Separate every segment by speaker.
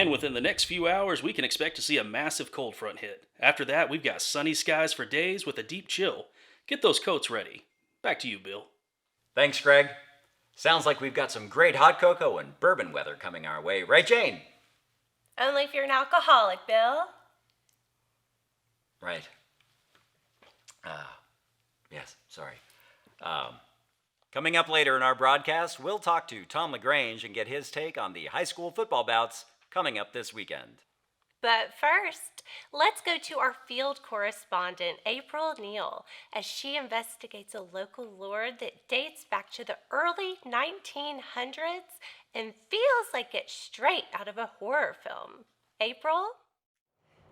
Speaker 1: And within the next few hours, we can expect to see a massive cold front hit. After that, we've got sunny skies for days with a deep chill. Get those coats ready. Back to you, Bill.
Speaker 2: Thanks, Greg. Sounds like we've got some great hot cocoa and bourbon weather coming our way. Right, Jane?
Speaker 3: Only if you're an alcoholic, Bill.
Speaker 2: Right. Yes, sorry. Coming up later in our broadcast, we'll talk to Tom LaGrange and get his take on the high school football bouts coming up this weekend.
Speaker 3: But first, let's go to our field correspondent, April Neal, as she investigates a local lore that dates back to the early 1900s and feels like it's straight out of a horror film. April?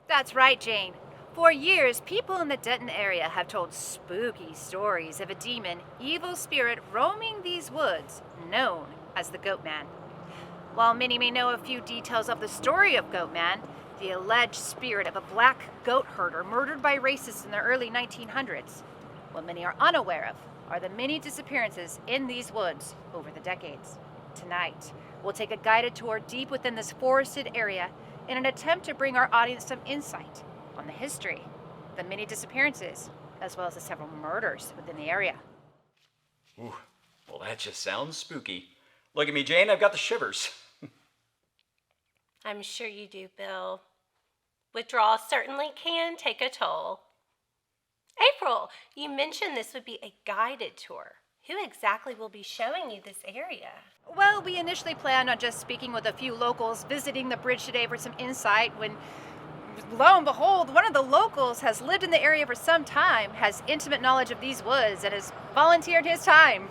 Speaker 4: That's right, Jane. For years, people in the Denton area have told spooky stories of a demon, evil spirit roaming these woods, known as the Goatman. While many may know a few details of the story of Goatman, the alleged spirit of a black goat herder murdered by racists in the early 1900s, what many are unaware of are the many disappearances in these woods over the decades. Tonight, we'll take a guided tour deep within this forested area in an attempt to bring our audience some insight on the history, the many disappearances, as well as the several murders within the area.
Speaker 2: Ooh, well, that just sounds spooky. Look at me, Jane, I've got the shivers.
Speaker 3: I'm sure you do, Bill. Withdrawal certainly can take a toll. April, you mentioned this would be a guided tour. Who exactly will be showing you this area?
Speaker 4: Well, we initially planned on just speaking with a few locals visiting the bridge today for some insight when, lo and behold, one of the locals has lived in the area for some time, has intimate knowledge of these woods, and has volunteered his time.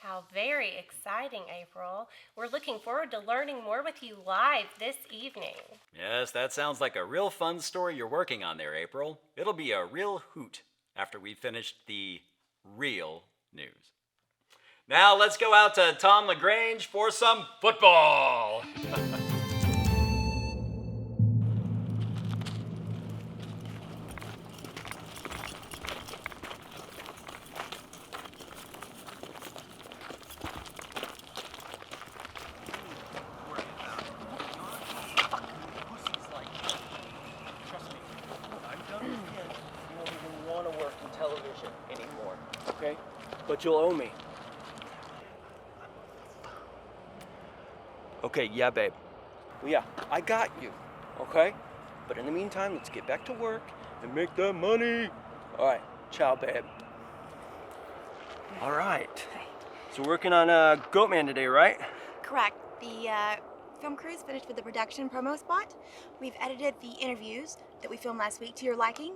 Speaker 3: How very exciting, April. We're looking forward to learning more with you live this evening.
Speaker 2: Yes, that sounds like a real fun story you're working on there, April. It'll be a real hoot after we've finished the real news. Now let's go out to Tom LaGrange for some football.
Speaker 5: But you'll owe me. Okay, yeah, babe. Well, yeah, I got you, okay? But in the meantime, let's get back to work and make that money. All right, ciao, babe. All right. So working on Goatman today, right?
Speaker 6: Correct. The film crew is finished with the production promo spot. We've edited the interviews that we filmed last week to your liking,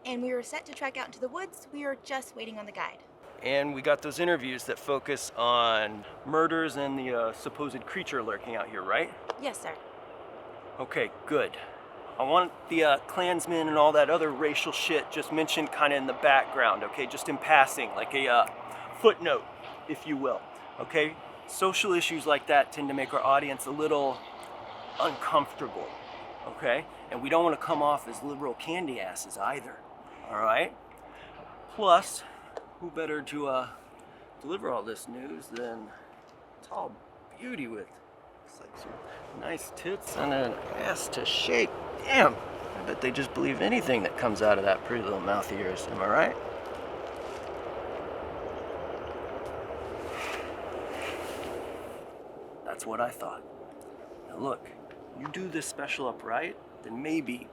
Speaker 6: and we were set to trek out into the woods. We are just waiting on the guide.
Speaker 5: And we got those interviews that focus on murders and the supposed creature lurking out here, right?
Speaker 6: Yes, sir.
Speaker 5: Okay, good. I want the Klansmen and all that other racial shit just mentioned kind of in the background, okay? Just in passing, like a footnote, if you will, okay? Social issues like that tend to make our audience a little uncomfortable, okay? And we don't want to come off as liberal candy asses either, all right? Plus, who better to deliver all this news than tall beauty with it's like some nice tits and an ass to shake. Damn, I bet they just believe anything that comes out of that pretty little mouth of yours. Am I right? That's what I thought. Now look, you do this special up right, then maybe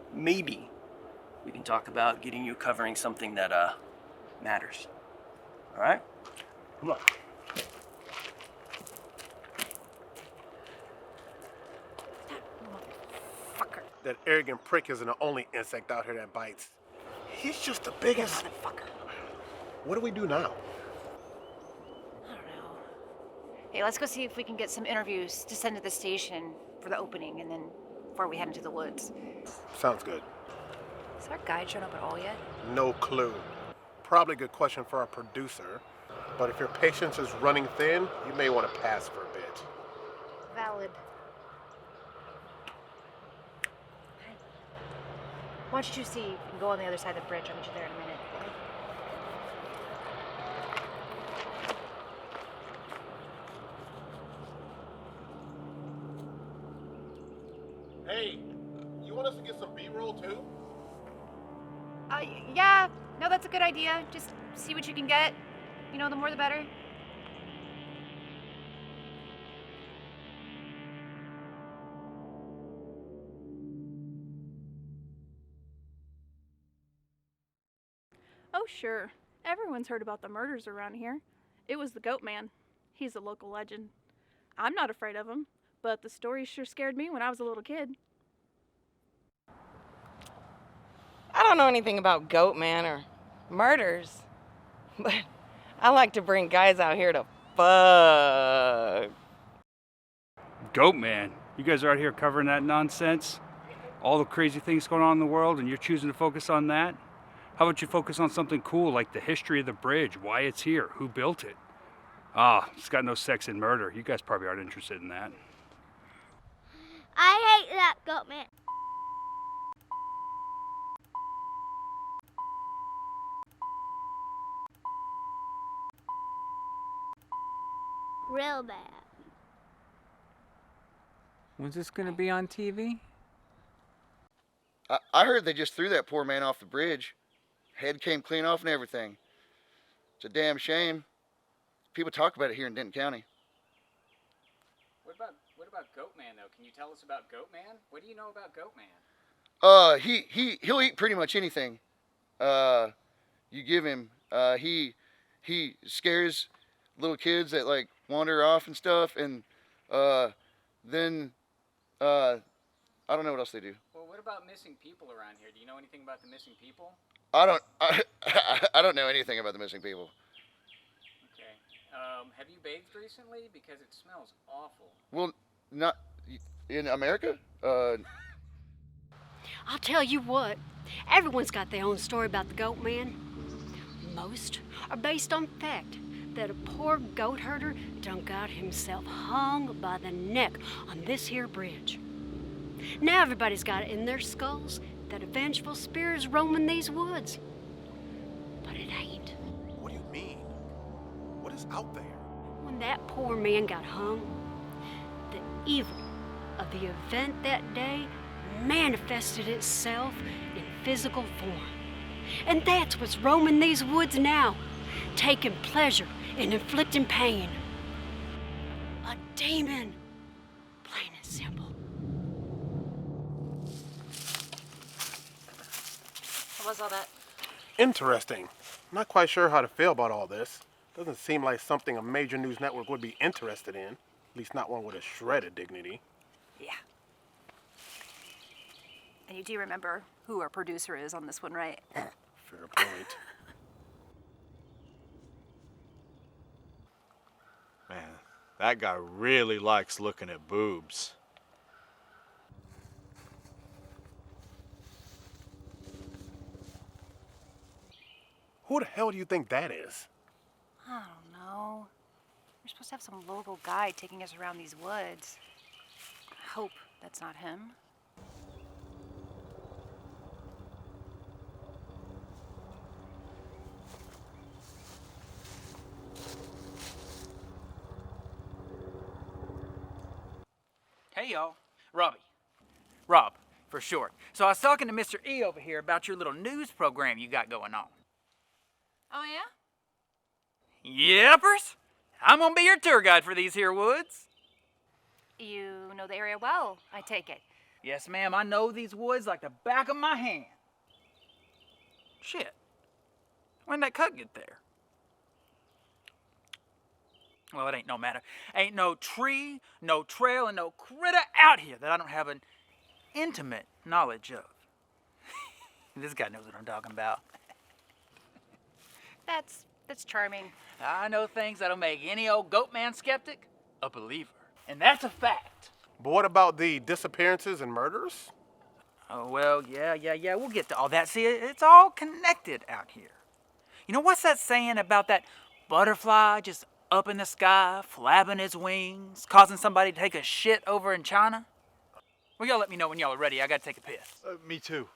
Speaker 5: we can talk about getting you covering something that matters. All right? Come on.
Speaker 7: That arrogant prick isn't the only insect out here that bites. He's just the biggest.
Speaker 4: Motherfucker.
Speaker 7: What do we do now?
Speaker 4: I don't know. Hey, let's go see if we can get some interviews to send to the station for the opening, and then before we head into the woods.
Speaker 7: Sounds good.
Speaker 4: Has our guide shown up at all yet?
Speaker 7: No clue. Probably a good question for our producer, but if your patience is running thin, you may want to pass for a bit.
Speaker 4: Valid. Why don't you see and go on the other side of the bridge? I'll meet you there in a minute.
Speaker 7: Hey, you want us to get some B-roll too?
Speaker 4: Yeah. No, that's a good idea. Just see what you can get. You know, the more the better.
Speaker 8: Oh, sure. Everyone's heard about the murders around here. It was the Goatman. He's a local legend. I'm not afraid of him, but the story sure scared me when I was a little kid.
Speaker 9: I don't know anything about Goatman or murders, but I like to bring guys out here to fuck.
Speaker 10: Goatman, you guys are out here covering that nonsense? All the crazy things going on in the world, and you're choosing to focus on that? How about you focus on something cool like the history of the bridge, why it's here, who built it? It's got no sex and murder. You guys probably aren't interested in that.
Speaker 11: I hate that Goatman. Real bad.
Speaker 12: When's this gonna be on TV?
Speaker 13: I heard they just threw that poor man off the bridge. Head came clean off and everything. It's a damn shame. People talk about it here in Denton County.
Speaker 12: What about Goatman though? Can you tell us about Goatman? What do you know about Goatman?
Speaker 13: He'll eat pretty much anything. You give him. He scares little kids that like wander off and stuff, and then I don't know what else they do.
Speaker 12: Well, what about missing people around here? Do you know anything about the missing people?
Speaker 13: I don't know anything about the missing people.
Speaker 12: Okay. Have you bathed recently? Because it smells awful.
Speaker 13: Well, not in America.
Speaker 14: I'll tell you what, everyone's got their own story about the Goatman. Most are based on fact that a poor goat herder done got himself hung by the neck on this here bridge. Now everybody's got it in their skulls that a vengeful spirit is roaming these woods. But it ain't.
Speaker 7: What do you mean? What is out there?
Speaker 14: When that poor man got hung, the evil of the event that day manifested itself in physical form. And that's what's roaming these woods now, taking pleasure in inflicting pain. A demon, plain and simple.
Speaker 4: What was all that?
Speaker 7: Interesting. Not quite sure how to feel about all this. Doesn't seem like something a major news network would be interested in. At least not one with a shred of dignity.
Speaker 4: Yeah. And you do remember who our producer is on this one, right?
Speaker 7: Fair point.
Speaker 15: Man, that guy really likes looking at boobs.
Speaker 7: Who the hell do you think that is?
Speaker 4: I don't know. We're supposed to have some local guide taking us around these woods. I hope that's not him.
Speaker 16: Hey, y'all. Rob, for short. So I was talking to Mr. E over here about your little news program you got going on.
Speaker 4: Oh, yeah?
Speaker 16: Yepers. I'm gonna be your tour guide for these here woods.
Speaker 4: You know the area well, I take it.
Speaker 16: Yes, ma'am. I know these woods like the back of my hand. Shit. When'd that cut get there? Well, it ain't no matter. Ain't no tree, no trail, and no critter out here that I don't have an intimate knowledge of. This guy knows what I'm talking about.
Speaker 4: That's charming.
Speaker 16: I know things that'll make any old Goatman skeptic a believer. And that's a fact.
Speaker 7: But what about the disappearances and murders?
Speaker 16: Oh, well, yeah. We'll get to all that. See, it's all connected out here. You know, what's that saying about that butterfly just up in the sky, flapping its wings, causing somebody to take a shit over in China? Well, y'all let me know when y'all are ready. I gotta take a piss.
Speaker 15: Me too.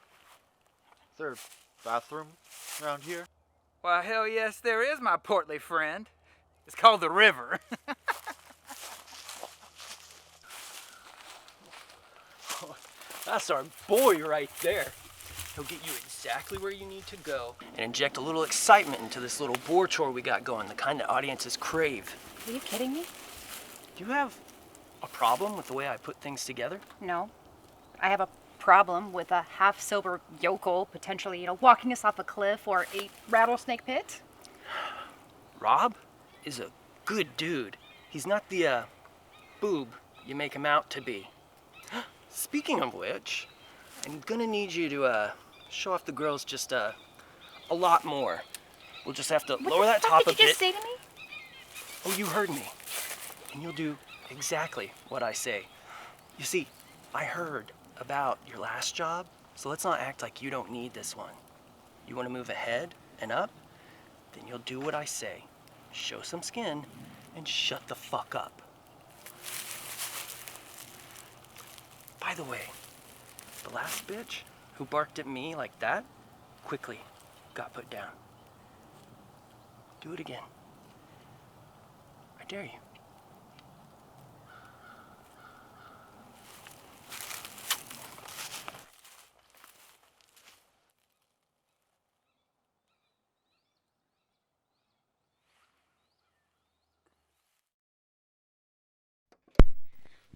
Speaker 15: Is there a bathroom around here?
Speaker 16: Why, hell yes, there is, my portly friend. It's called the river.
Speaker 5: That's our boy right there. He'll get you exactly where you need to go and inject a little excitement into this little boar chore we got going, the kind that audiences crave.
Speaker 4: Are you kidding me?
Speaker 5: Do you have a problem with the way I put things together?
Speaker 4: No. I have a problem with a half-sober yokel potentially, walking us off a cliff or a rattlesnake pit.
Speaker 5: Rob is a good dude. He's not the, boob you make him out to be. Speaking of which, I'm gonna need you to, show off the girls just, a lot more. We'll just have to lower that top a bit.
Speaker 4: What did you just say to me?
Speaker 5: Oh, you heard me. And you'll do exactly what I say. You see, I heard about your last job, so let's not act like you don't need this one. You want to move ahead and up? Then you'll do what I say. Show some skin and shut the fuck up. By the way, the last bitch who barked at me like that quickly got put down. Do it again. I dare you.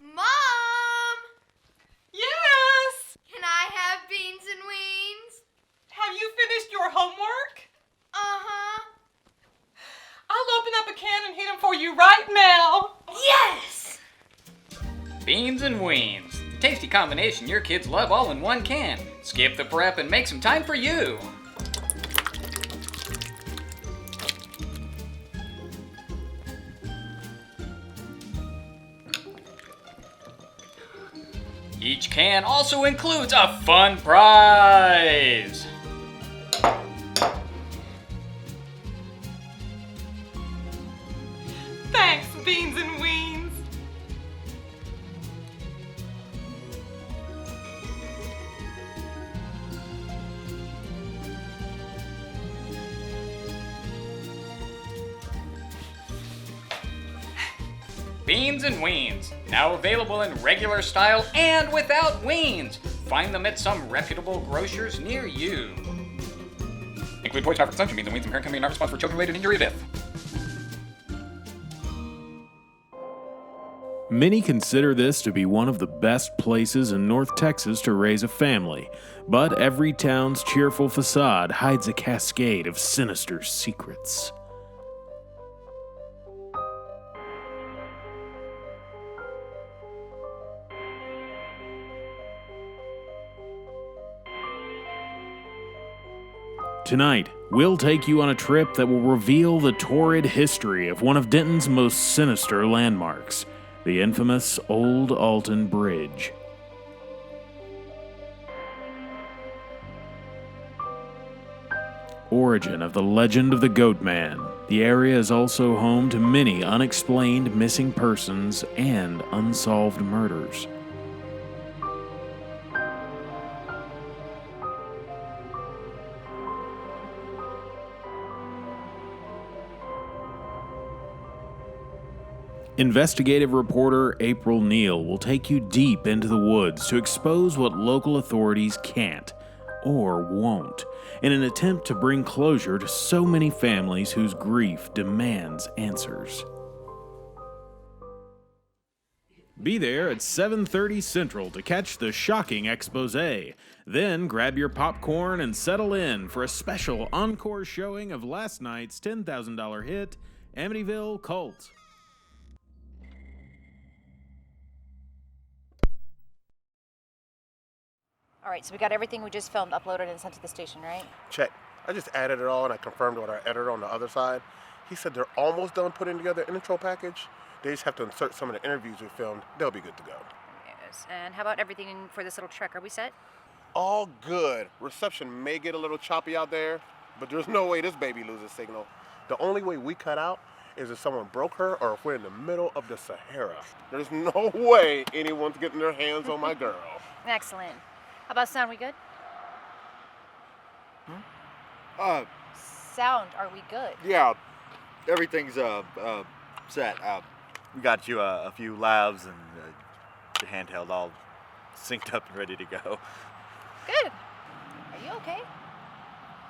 Speaker 11: Mom! Yes! Can I have beans and weens?
Speaker 17: Have you finished your homework?
Speaker 11: Uh-huh.
Speaker 17: I'll open up a can and hit them for you right now.
Speaker 11: Yes!
Speaker 12: Beans and weens. Tasty combination your kids love all in one can. Skip the prep and make some time for you. Each can also includes a fun prize.
Speaker 17: Thanks, Beans and Weens.
Speaker 12: Beans and Weens, now available in regular style and without weens. Find them at some reputable grocers near you. Include poison for consumption. Beans and Weens and parent company not responsible for children-related injury or death.
Speaker 18: Many consider this to be one of the best places in North Texas to raise a family, but every town's cheerful facade hides a cascade of sinister secrets. Tonight, we'll take you on a trip that will reveal the torrid history of one of Denton's most sinister landmarks, the infamous Old Alton Bridge. Origin of the legend of the Goatman, the area is also home to many unexplained missing persons and unsolved murders. Investigative reporter April Neal will take you deep into the woods to expose what local authorities can't or won't in an attempt to bring closure to so many families whose grief demands answers. Be there at 7:30 Central to catch the shocking exposé. Then grab your popcorn and settle in for a special encore showing of last night's $10,000 hit, Amityville Cult.
Speaker 4: All right, so we got everything we just filmed uploaded and sent to the station, right?
Speaker 7: Check. I just added it all and I confirmed with our editor on the other side. He said they're almost done putting together an intro package. They just have to insert some of the interviews we filmed. They'll be good to go.
Speaker 4: Yes. And how about everything for this little trek? Are we set?
Speaker 7: All good. Reception may get a little choppy out there, but there's no way this baby loses signal. The only way we cut out is if someone broke her or if we're in the middle of the Sahara. There's no way anyone's getting their hands on my girl.
Speaker 4: Excellent. How about sound? We good? Sound, are we good?
Speaker 15: Yeah, everything's set. We got you a few lavs and the handheld all
Speaker 19: synced up and ready to go.
Speaker 4: Good. Are you okay?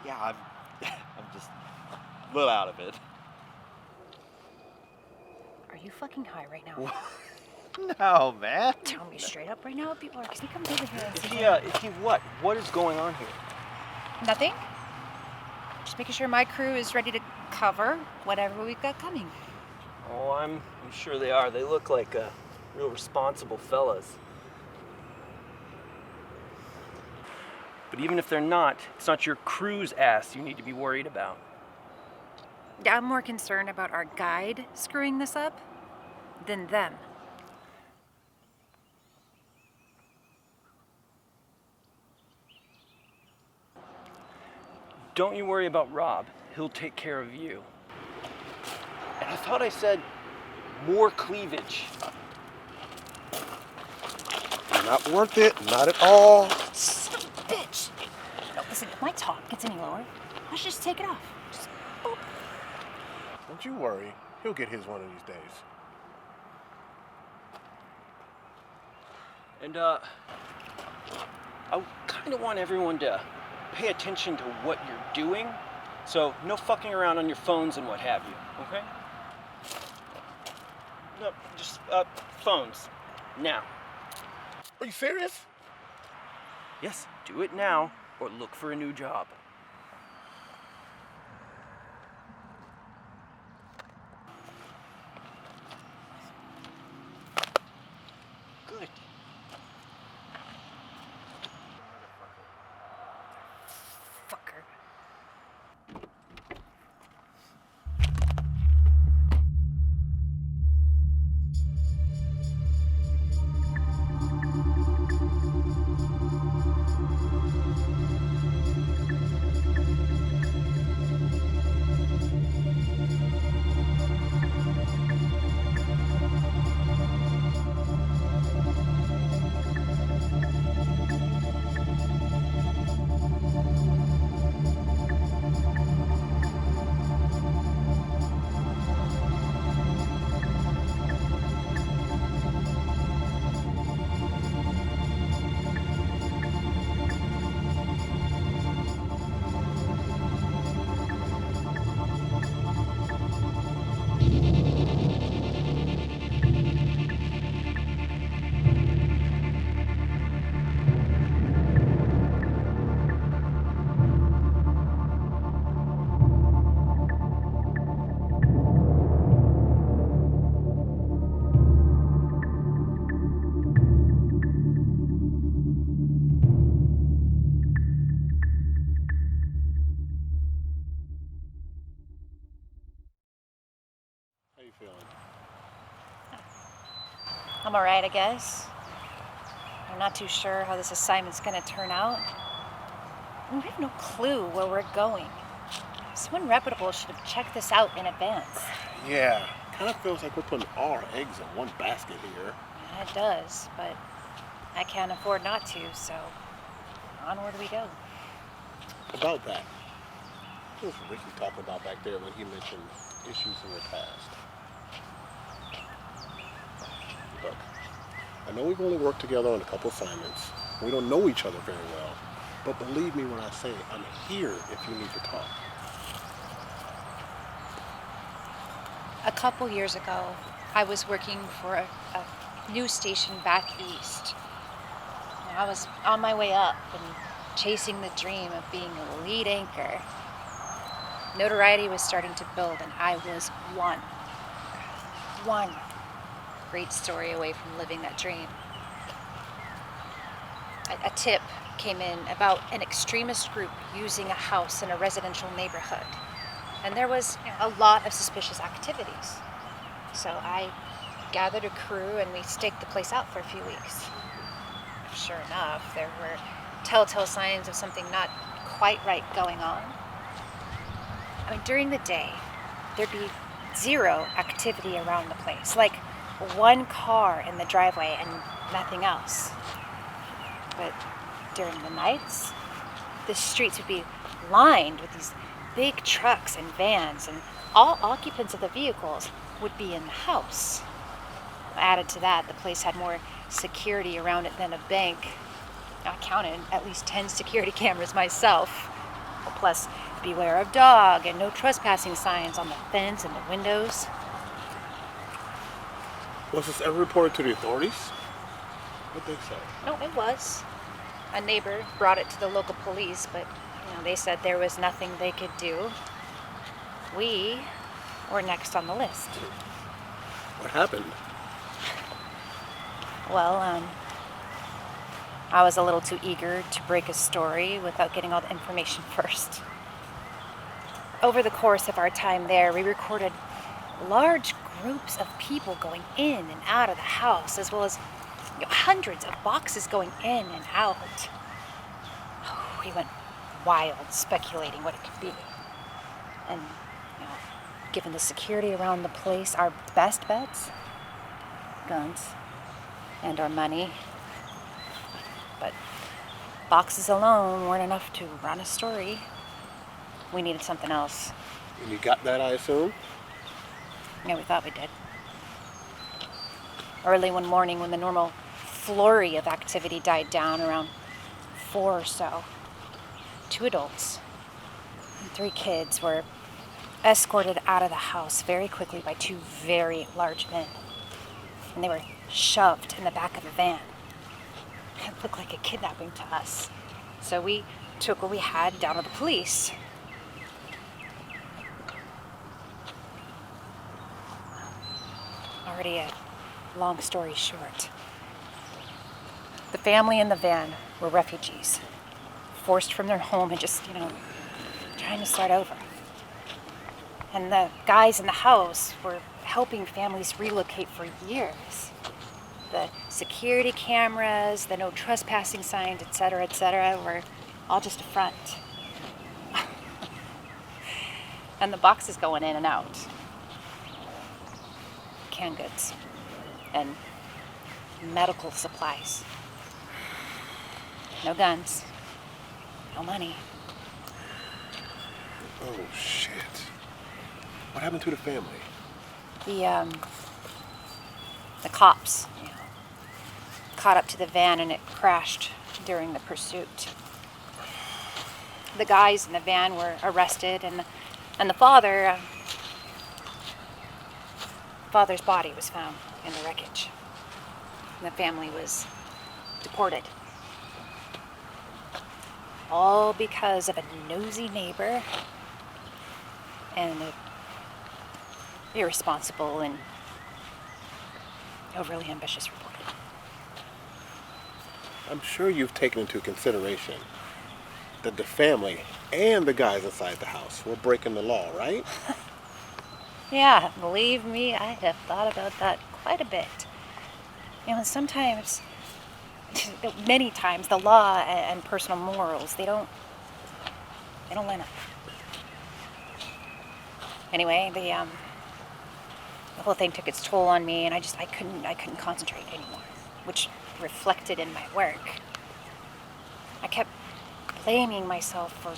Speaker 19: Yeah, I'm just a little out of it.
Speaker 4: Are you fucking high right now?
Speaker 19: No, man.
Speaker 4: Tell me straight up right now, people. Because he comes over here and
Speaker 5: Is he what? What is going on here?
Speaker 4: Nothing. Just making sure my crew is ready to cover whatever we've got coming.
Speaker 5: Oh, I'm sure they are. They look like real responsible fellas. But even if they're not, it's not your crew's ass you need to be worried about.
Speaker 4: I'm more concerned about our guide screwing this up than them.
Speaker 5: Don't you worry about Rob. He'll take care of you. And I thought I said more cleavage.
Speaker 7: Not worth it, not at all.
Speaker 4: Son of a bitch! No, listen, if my talk gets any lower, I should just take it off. Just boop.
Speaker 7: Don't you worry. He'll get his one of these days.
Speaker 5: And, I kind of want everyone to pay attention to what you're doing. So, no fucking around on your phones and what have you, okay? No, just, phones. Now.
Speaker 7: Are you serious?
Speaker 5: Yes, do it now, or look for a new job. Good.
Speaker 4: Fucker. I'm alright, I guess. I'm not too sure how this assignment's gonna turn out. And we have no clue where we're going. Someone reputable should have checked this out in advance.
Speaker 7: Yeah, kind of feels like we're putting all our eggs in one basket here.
Speaker 4: Yeah, it does, but I can't afford not to, so onward we go.
Speaker 7: About that, what was Ricky talking about back there when he mentioned issues in the past? Look, I know we've only worked together on a couple assignments. We don't know each other very well, but believe me when I say I'm here if you need to talk.
Speaker 4: A couple years ago, I was working for a news station back east. And I was on my way up and chasing the dream of being a lead anchor. Notoriety was starting to build, and I was one great story away from living that dream. A tip came in about an extremist group using a house in a residential neighborhood. And there was a lot of suspicious activities. So I gathered a crew and we staked the place out for a few weeks. Sure enough, there were telltale signs of something not quite right going on. I mean, during the day, there'd be zero activity around the place. Like one car in the driveway and nothing else. But during the nights, the streets would be lined with these big trucks and vans, and all occupants of the vehicles would be in the house. Added to that, the place had more security around it than a bank. I counted at least 10 security cameras myself. Plus, beware of dog and no trespassing signs on the fence and the windows.
Speaker 7: Was this ever reported to the authorities? What'd they say?
Speaker 4: No, it was. A neighbor brought it to the local police, but they said there was nothing they could do. We were next on the list.
Speaker 7: What happened?
Speaker 4: Well, I was a little too eager to break a story without getting all the information first. Over the course of our time there, we recorded large groups of people going in and out of the house, as well as hundreds of boxes going in and out. We went wild speculating what it could be. And, given the security around the place, our best bets, guns and our money. But boxes alone weren't enough to run a story. We needed something else.
Speaker 7: And you got that, I assume?
Speaker 4: Yeah, we thought we did. Early one morning, when the normal flurry of activity died down around 4 or so, 2 adults and 3 kids were escorted out of the house very quickly by 2 very large men. And they were shoved in the back of a van. It looked like a kidnapping to us. So we took what we had down to the police. Already a long story short. The family in the van were refugees, forced from their home and just, trying to start over. And the guys in the house were helping families relocate for years. The security cameras, the no trespassing signs, et cetera, were all just a front. And the boxes going in and out. Canned goods and medical supplies. No guns, no money.
Speaker 7: Oh, shit. What happened to the family?
Speaker 4: The cops, caught up to the van and it crashed during the pursuit. The guys in the van were arrested and the father's body was found in the wreckage. And the family was deported. All because of a nosy neighbor and an irresponsible and overly ambitious reporter.
Speaker 7: I'm sure you've taken into consideration that the family and the guys inside the house were breaking the law, right?
Speaker 4: Yeah, believe me, I have thought about that quite a bit. Sometimes, many times, the law and personal morals, they don't line up. Anyway, the whole thing took its toll on me, and I couldn't concentrate anymore, which reflected in my work. I kept blaming myself for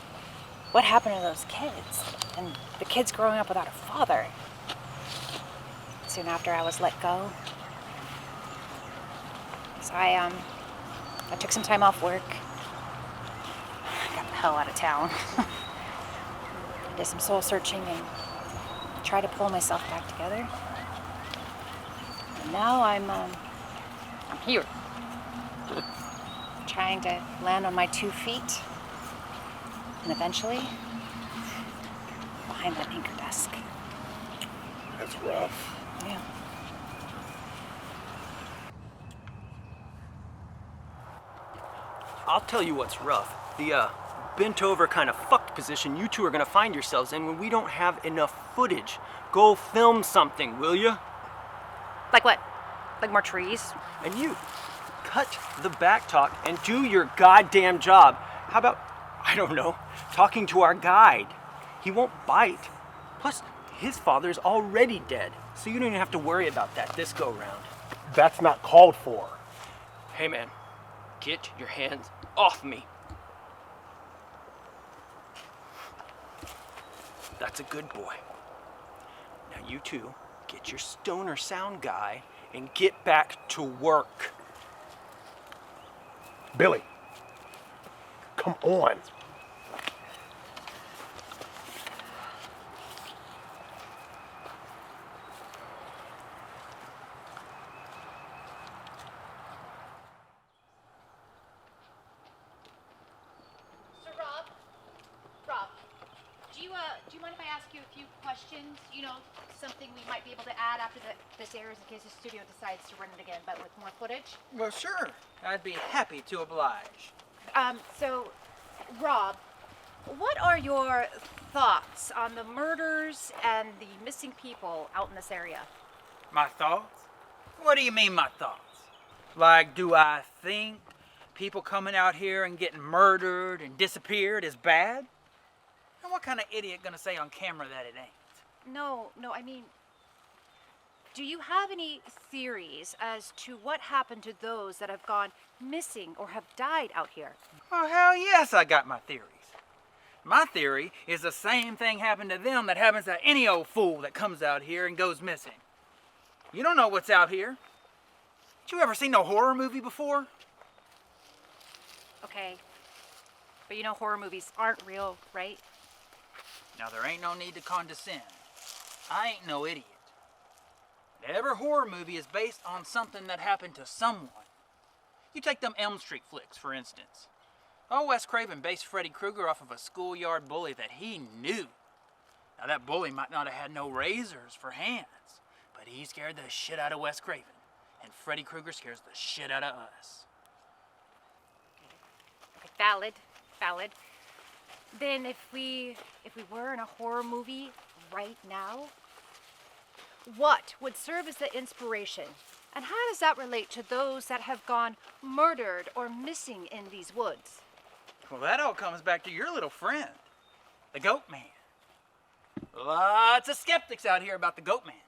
Speaker 4: what happened to those kids, and the kids growing up without a father. Soon after I was let go. So I took some time off work. I got the hell out of town. I did some soul searching and tried to pull myself back together. And now I'm here. Trying to land on my 2 feet. And eventually, behind that anchor desk.
Speaker 7: That's rough.
Speaker 4: Yeah.
Speaker 5: I'll tell you what's rough. The bent over kind of fucked position you two are gonna find yourselves in when we don't have enough footage. Go film something, will ya?
Speaker 4: Like what? Like more trees?
Speaker 5: And you, cut the back talk and do your goddamn job. How about, I don't know, talking to our guide? He won't bite. Plus, his father's already dead, so you don't even have to worry about that this go round.
Speaker 7: That's not called for.
Speaker 5: Hey man, get your hands off me. That's a good boy. Now you two, get your stoner sound guy
Speaker 16: and get back to work.
Speaker 7: Billy, come on.
Speaker 4: So Rob, do you mind if I ask you a few questions? You know, something we might be able to add after this airs in case the studio decides to run it again, but with more footage?
Speaker 16: Well, sure. I'd be happy to oblige.
Speaker 4: So, Rob, what are your thoughts on the murders and the missing people out in this area?
Speaker 16: My thoughts? What do you mean, my thoughts? Like, do I think people coming out here and getting murdered and disappeared is bad? And what kind of idiot gonna say on camera that it ain't?
Speaker 4: No, I mean, do you have any theories as to what happened to those that have gone missing or have died out here?
Speaker 16: Oh, hell yes, I got my theories. My theory is the same thing happened to them that happens to any old fool that comes out here and goes missing. You don't know what's out here. Did you ever see no horror movie before?
Speaker 4: Okay, but you know horror movies aren't real, right?
Speaker 16: Now, there ain't no need to condescend. I ain't no idiot. Every horror movie is based on something that happened to someone. You take them Elm Street flicks, for instance. Oh, Wes Craven based Freddy Krueger off of a schoolyard bully that he knew. Now, that bully might not have had no razors for hands, but he scared the shit out of Wes Craven, and Freddy Krueger scares the shit out of us.
Speaker 4: Okay, valid. Then if we were in a horror movie right now, what would serve as the inspiration? And how does that relate to those that have gone murdered or missing in these woods?
Speaker 16: Well, that all comes back to your little friend, the Goatman. Lots of skeptics out here about the Goatman.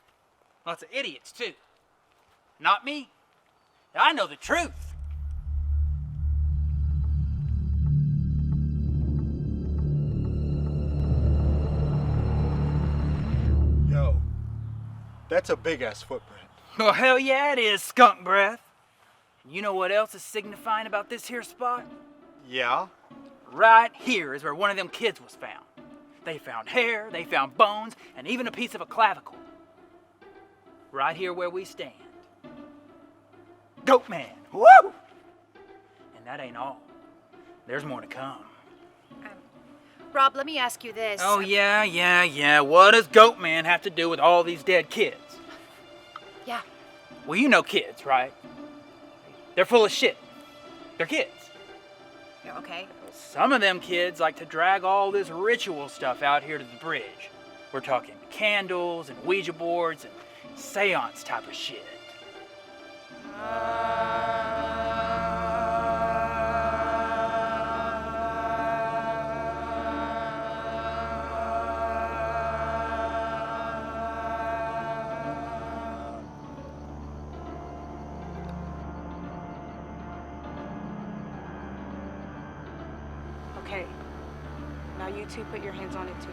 Speaker 16: Lots of idiots, too. Not me. I know the truth.
Speaker 15: Yo, that's a big-ass footprint.
Speaker 16: Well, hell yeah, it is, skunk breath. You know what else is signifying about this here spot?
Speaker 15: Yeah?
Speaker 16: Right here is where one of them kids was found. They found hair, they found bones, and even a piece of a clavicle. Right here where we stand. Goatman, woo! And that ain't all. There's more to come.
Speaker 4: Rob, let me ask you this.
Speaker 16: Oh, yeah. What does Goatman have to do with all these dead kids?
Speaker 4: Yeah.
Speaker 16: Well, you know kids, right? They're full of shit. They're kids.
Speaker 4: Yeah, okay.
Speaker 16: Some of them kids like to drag all this ritual stuff out here to the bridge. We're talking candles and Ouija boards and seance type of shit.
Speaker 20: Okay. Now you two put your hands on it too.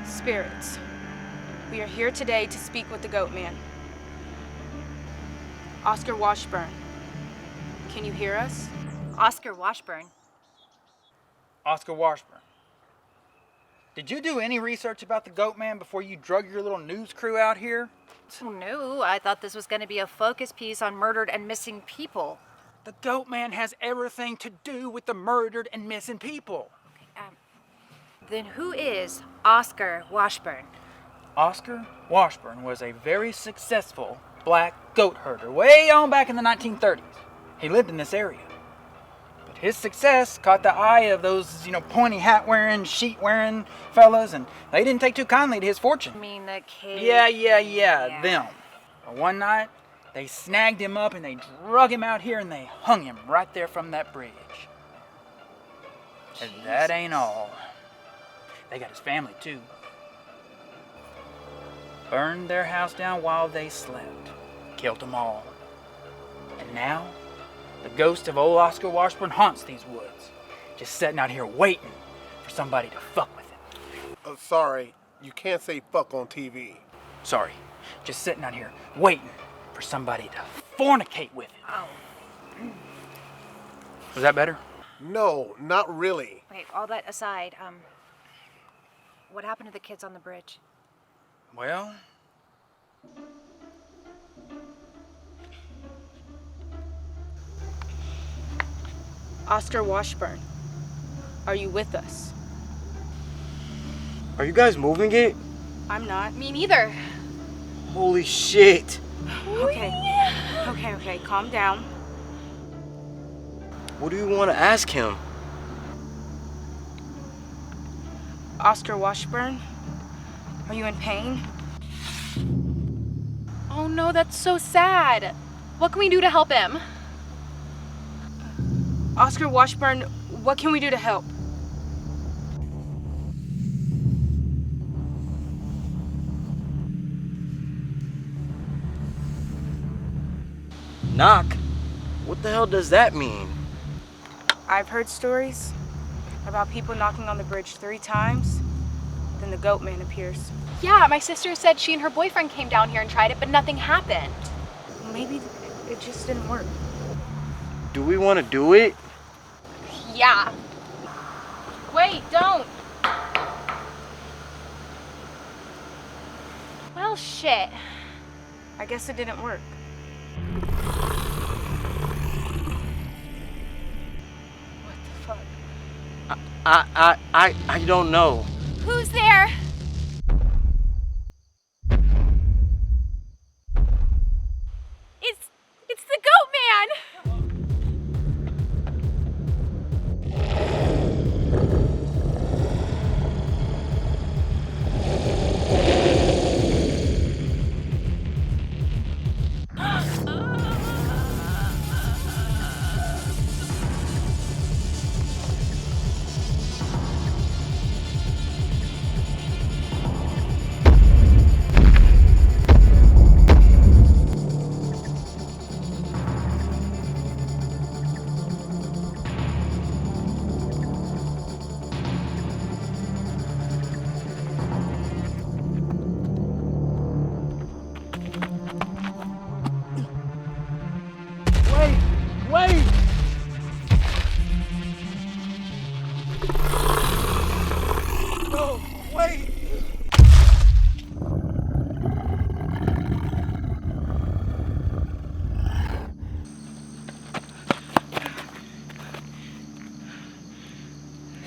Speaker 20: Spirits, we are here today to speak with the Goatman. Oscar Washburn, can you hear us?
Speaker 4: Oscar Washburn?
Speaker 16: Oscar Washburn. Did you do any research about the Goatman before you drug your little news crew out here?
Speaker 4: Oh, no, I thought this was going to be a focus piece on murdered and missing people.
Speaker 16: The Goatman has everything to do with the murdered and missing people.
Speaker 4: Then who is Oscar Washburn?
Speaker 16: Oscar Washburn was a very successful black goat herder way on back in the 1930s. He lived in this area. But his success caught the eye of those, pointy hat wearing, sheet wearing fellas, and they didn't take too kindly to his fortune.
Speaker 4: I mean, the kid.
Speaker 16: Yeah, them. But one night, they snagged him up and they drug him out here and they hung him right there from that bridge. And that ain't all. They got his family, too. Burned their house down while they slept. Killed them all. And now, the ghost of old Oscar Washburn haunts these woods. Just sitting out here waiting for somebody to fuck with him.
Speaker 7: Sorry, You can't say fuck on TV.
Speaker 16: Sorry. Just sitting out here waiting for somebody to fornicate with it.
Speaker 4: Oh.
Speaker 16: Was that better?
Speaker 7: No, not really.
Speaker 4: Wait, all that aside, what happened to the kids on the bridge?
Speaker 16: Well,
Speaker 17: Oscar Washburn, are you with us?
Speaker 21: Are you guys moving it?
Speaker 17: I'm not.
Speaker 11: Me neither.
Speaker 21: Holy shit.
Speaker 17: Okay, calm down.
Speaker 21: What do you want to ask him?
Speaker 17: Oscar Washburn, are you in pain?
Speaker 11: Oh no, that's so sad. What can we do to help him?
Speaker 17: Oscar Washburn, what can we do to help?
Speaker 21: Knock? What the hell does that mean?
Speaker 17: I've heard stories about people knocking on the bridge 3 times, then the Goatman appears.
Speaker 11: Yeah, my sister said she and her boyfriend came down here and tried it, but nothing happened.
Speaker 17: Maybe it just didn't work.
Speaker 21: Do we want to do it?
Speaker 11: Yeah. Wait, don't. Well, shit.
Speaker 17: I guess it didn't work. What the fuck?
Speaker 21: I don't know.
Speaker 11: Who's there? It's the Goatman!
Speaker 21: Wait! No, wait!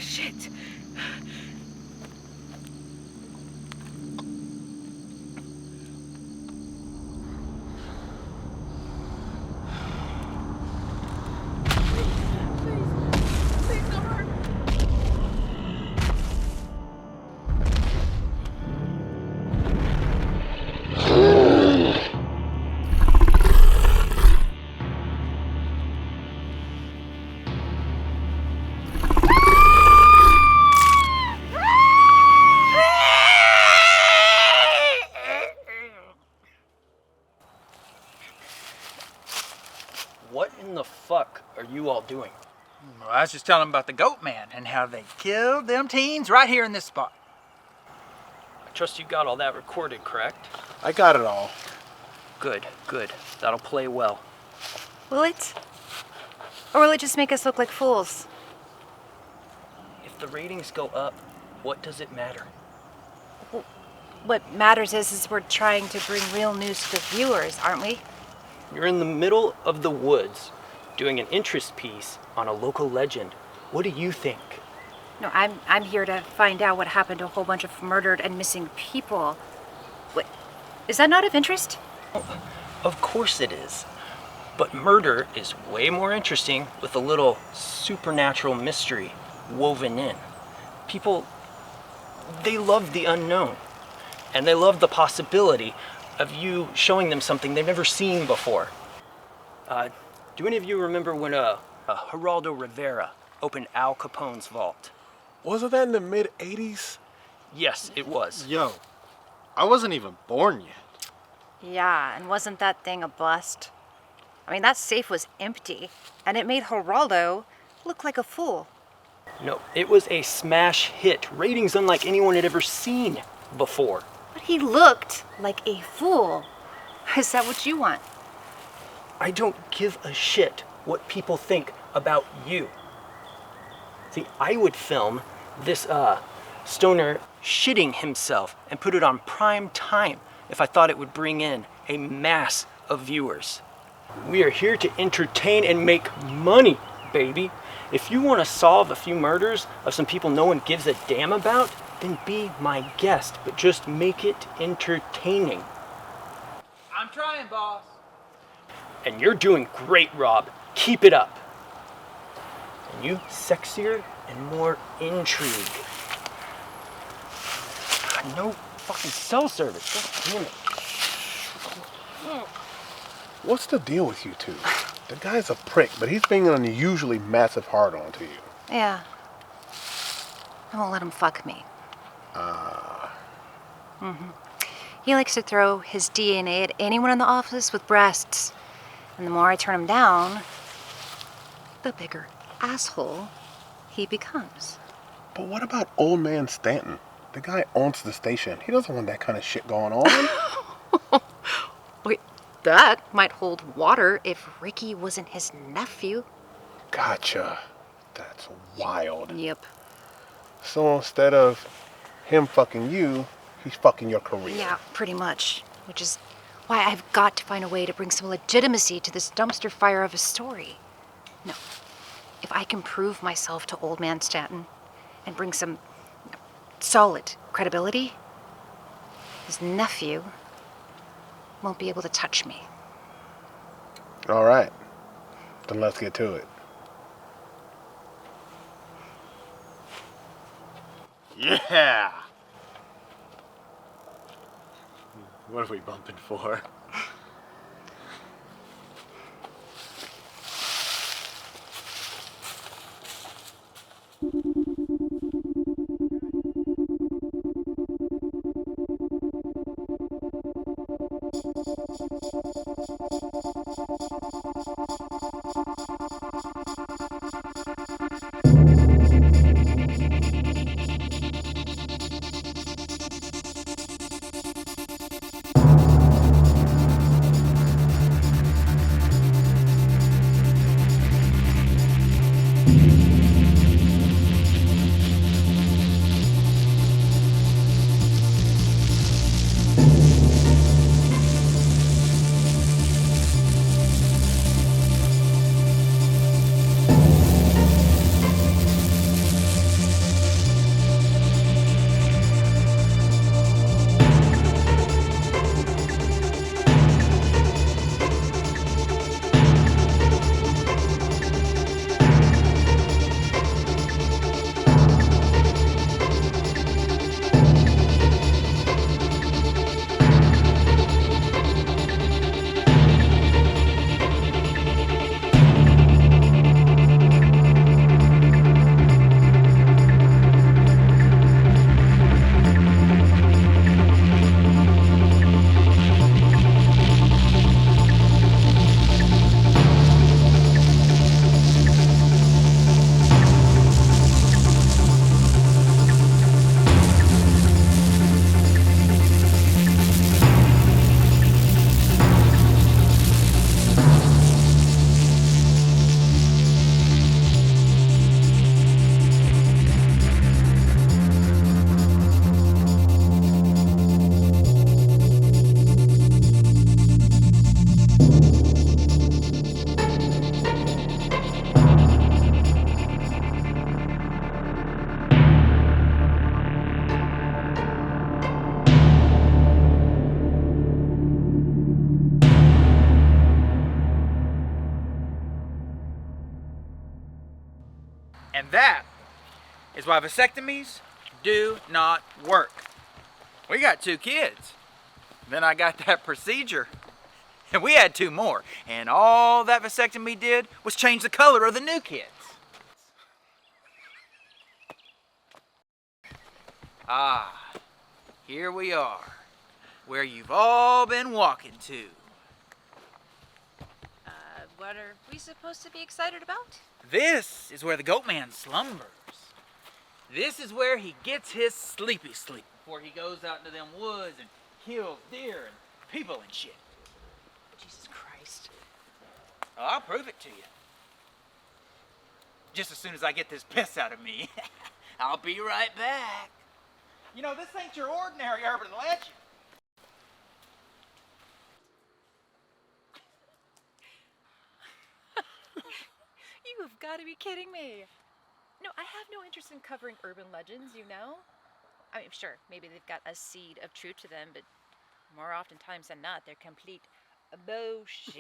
Speaker 17: Shit.
Speaker 5: What in the fuck are you all doing?
Speaker 16: Well, I was just telling them about the Goatman and how they killed them teens right here in this spot.
Speaker 5: I trust you got all that recorded, correct?
Speaker 7: I got it all.
Speaker 5: Good. That'll play well.
Speaker 4: Will it? Or will it just make us look like fools?
Speaker 5: If the ratings go up, what does it matter?
Speaker 4: What matters is we're trying to bring real news to the viewers, aren't we?
Speaker 5: You're in the middle of the woods doing an interest piece on a local legend. What do you think?
Speaker 4: No, I'm here to find out what happened to a whole bunch of murdered and missing people. What? Is that not of interest?
Speaker 5: Of course it is. But murder is way more interesting with a little supernatural mystery woven in. People, they love the unknown. And they love the possibility of you showing them something they've never seen before. Do any of you remember when Geraldo Rivera opened Al Capone's vault?
Speaker 7: Wasn't that in the mid-'80s?
Speaker 5: Yes, it was.
Speaker 15: Yo, I wasn't even born yet.
Speaker 4: Yeah, and wasn't that thing a bust? I mean, that safe was empty, and it made Geraldo look like a fool.
Speaker 5: No, it was a smash hit. Ratings unlike anyone had ever seen.
Speaker 1: before.
Speaker 4: But he looked like a fool. Is that what you want?
Speaker 1: I don't give a shit what people think about you. See, I would film this stoner shitting himself and put it on prime time if I thought it would bring in a mass of viewers. We are here to entertain and make money, baby. If you want to solve a few murders of some people no one gives a damn about, then be my guest, but just make it entertaining.
Speaker 16: I'm trying, boss.
Speaker 1: And you're doing great, Rob. Keep it up. And you sexier and more intrigue. God, no fucking cell service. God damn it.
Speaker 7: What's the deal with you two? The guy's a prick, but he's being an unusually massive hard-on to you.
Speaker 4: Yeah. I won't let him fuck me. He likes to throw his DNA at anyone in the office with breasts. And the more I turn him down, the bigger asshole he becomes.
Speaker 7: But what about old man Stanton? The guy owns the station. He doesn't want that kind of shit going on.
Speaker 4: Wait, that might hold water if Ricky wasn't his nephew.
Speaker 7: Gotcha. That's wild.
Speaker 4: Yep.
Speaker 7: So instead of him fucking you, he's fucking your career.
Speaker 4: Yeah, pretty much. Which is why I've got to find a way to bring some legitimacy to this dumpster fire of a story. No. If I can prove myself to old man Stanton and bring some solid credibility, his nephew won't be able to touch me.
Speaker 7: All right. Then let's get to it.
Speaker 19: Yeah! What are we bumping for?
Speaker 16: And that is why vasectomies do not work. We got 2 kids. Then I got that procedure. And we had 2 more. And all that vasectomy did was change the color of the new kids. Ah, here we are, where you've all been walking to.
Speaker 4: What are we supposed to be excited about?
Speaker 16: This is where the Goatman slumbers. This is where he gets his sleepy sleep before he goes out into them woods and kills deer and people and shit.
Speaker 4: Jesus Christ.
Speaker 16: Oh, I'll prove it to you. Just as soon as I get this piss out of me. I'll be right back. You know, this ain't your ordinary urban legend.
Speaker 4: You have got to be kidding me. No, I have no interest in covering urban legends, you know? I mean, sure, maybe they've got a seed of truth to them, but more oftentimes than not, they're complete bullshit.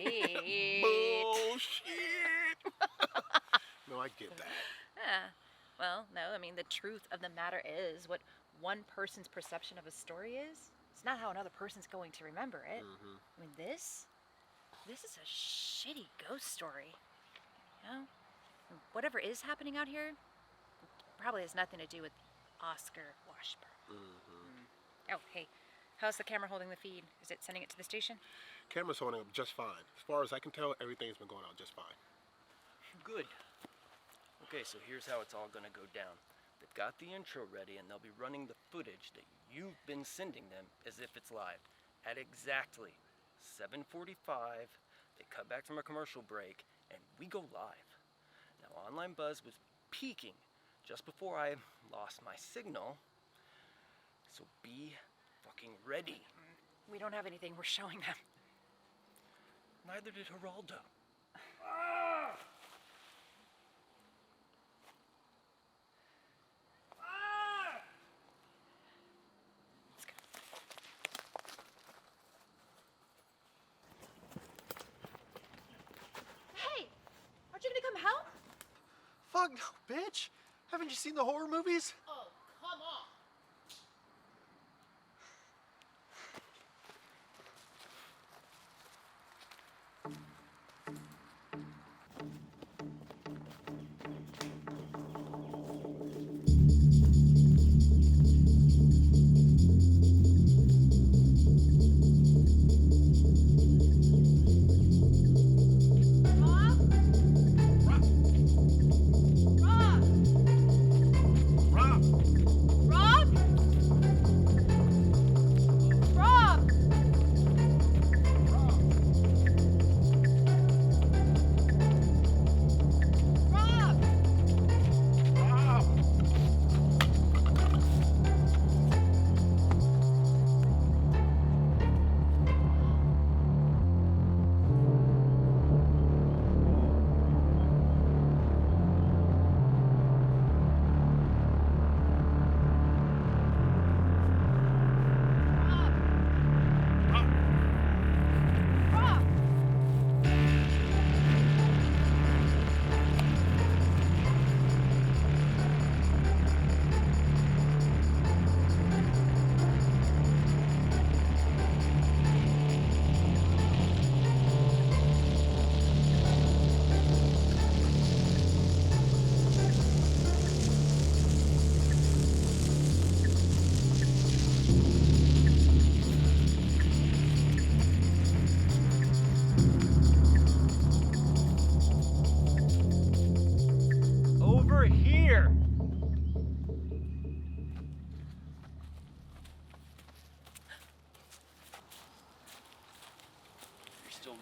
Speaker 7: Bullshit. No, I get that.
Speaker 4: Yeah. Well, no, I mean, the truth of the matter is what one person's perception of a story is. It's not how another person's going to remember it.
Speaker 7: Mm-hmm.
Speaker 4: I mean, this is a shitty ghost story. You know? And whatever is happening out here probably has nothing to do with Oscar Washburn.
Speaker 7: Mm-hmm.
Speaker 4: Oh, hey, how's the camera holding the feed? Is it sending it to the station?
Speaker 7: Camera's holding up just fine. As far as I can tell, everything's been going on just fine.
Speaker 1: Good. Okay, so here's how it's all gonna go down. They've got the intro ready and they'll be running the footage that you've been sending them as if it's live. At exactly 7:45, they cut back from a commercial break and we go live. Now, Online Buzz was peaking just before I lost my signal, so be fucking ready.
Speaker 4: We don't have anything we're showing them.
Speaker 1: Neither did Geraldo.
Speaker 4: Hey, aren't you gonna come help?
Speaker 15: Fuck no, bitch. Haven't you seen the horror movies?
Speaker 4: Oh, come on.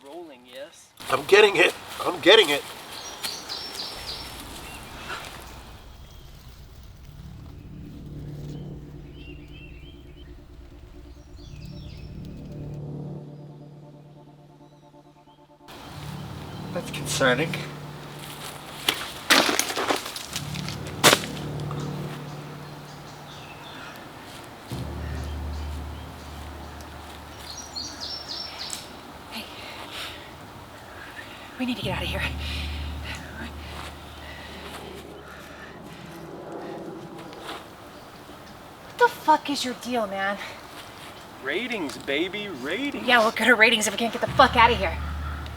Speaker 1: Rolling, yes?
Speaker 7: I'm getting it. I'm getting it.
Speaker 21: That's concerning.
Speaker 4: We need to get out of here. What the fuck is your deal, man?
Speaker 1: Ratings, baby, ratings.
Speaker 4: Yeah, what good are ratings if we can't get the fuck out of here?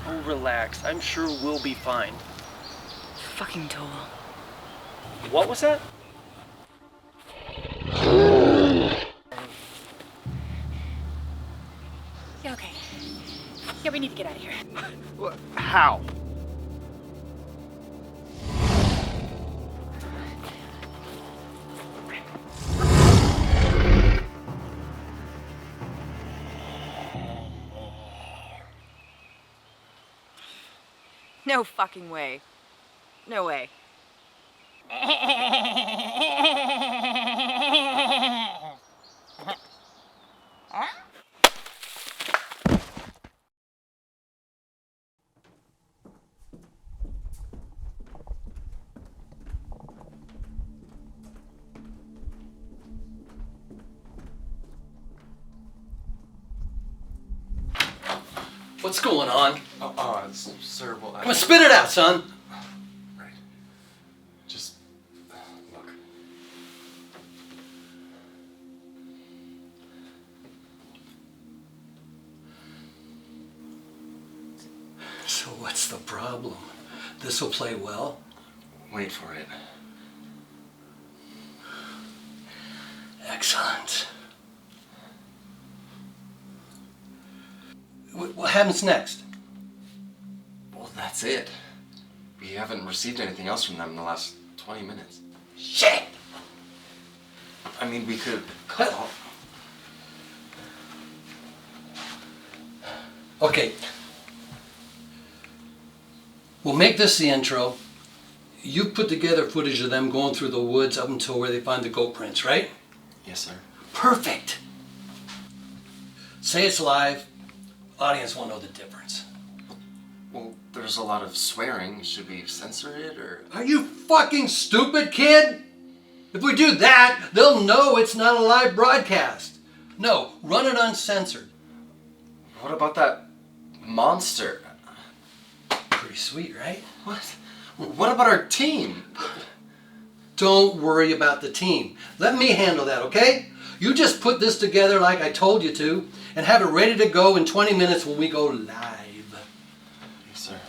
Speaker 1: Oh, relax. I'm sure we'll be fine.
Speaker 4: Fucking tool.
Speaker 1: What was that?
Speaker 4: Yeah, okay. Yeah, we need to get out of here.
Speaker 15: How?
Speaker 17: No fucking way. No way.
Speaker 3: What's going on?
Speaker 22: It's sir, well,
Speaker 3: Come on, spit it out, son.
Speaker 22: Right. Just look.
Speaker 3: So what's the problem? This will play well?
Speaker 22: Wait for it.
Speaker 3: Excellent. What happens next?
Speaker 22: Well, that's it. We haven't received anything else from them in the last 20 minutes.
Speaker 3: Shit!
Speaker 22: I mean, we could call.
Speaker 3: Okay. We'll make this the intro. You put together footage of them going through the woods up until where they find the goat prints, right?
Speaker 22: Yes, sir.
Speaker 3: Perfect! Say it's live. Audience won't know the difference.
Speaker 22: Well, there's a lot of swearing. Should we censor it, or...?
Speaker 3: Are you fucking stupid, kid? If we do that, they'll know it's not a live broadcast. No, run it uncensored.
Speaker 22: What about that monster?
Speaker 3: Pretty sweet, right?
Speaker 22: What? What about our team?
Speaker 3: Don't worry about the team. Let me handle that, okay? You just put this together like I told you to, and have it ready to go in 20 minutes when we go live.
Speaker 22: Yes, sir.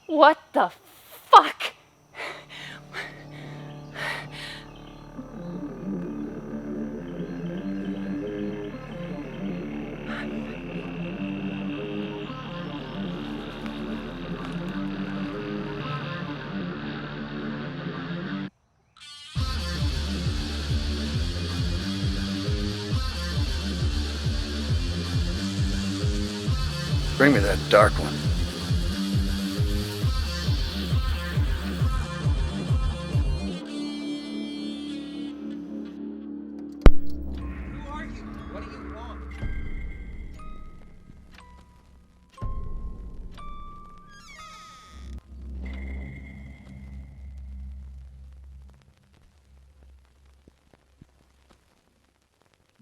Speaker 4: What the fuck?
Speaker 13: Bring me that dark one.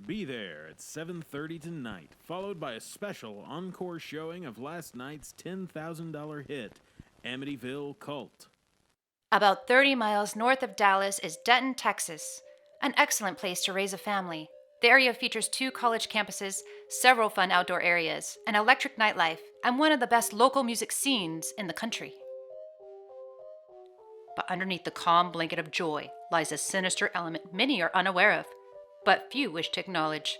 Speaker 18: Be there at 7:30 tonight, followed by a special encore showing of last night's $10,000 hit, Amityville Cult.
Speaker 4: About 30 miles north of Dallas is Denton, Texas, an excellent place to raise a family. The area features 2 college campuses, several fun outdoor areas, an electric nightlife, and one of the best local music scenes in the country. But underneath the calm blanket of joy lies a sinister element many are unaware of, but few wish to acknowledge.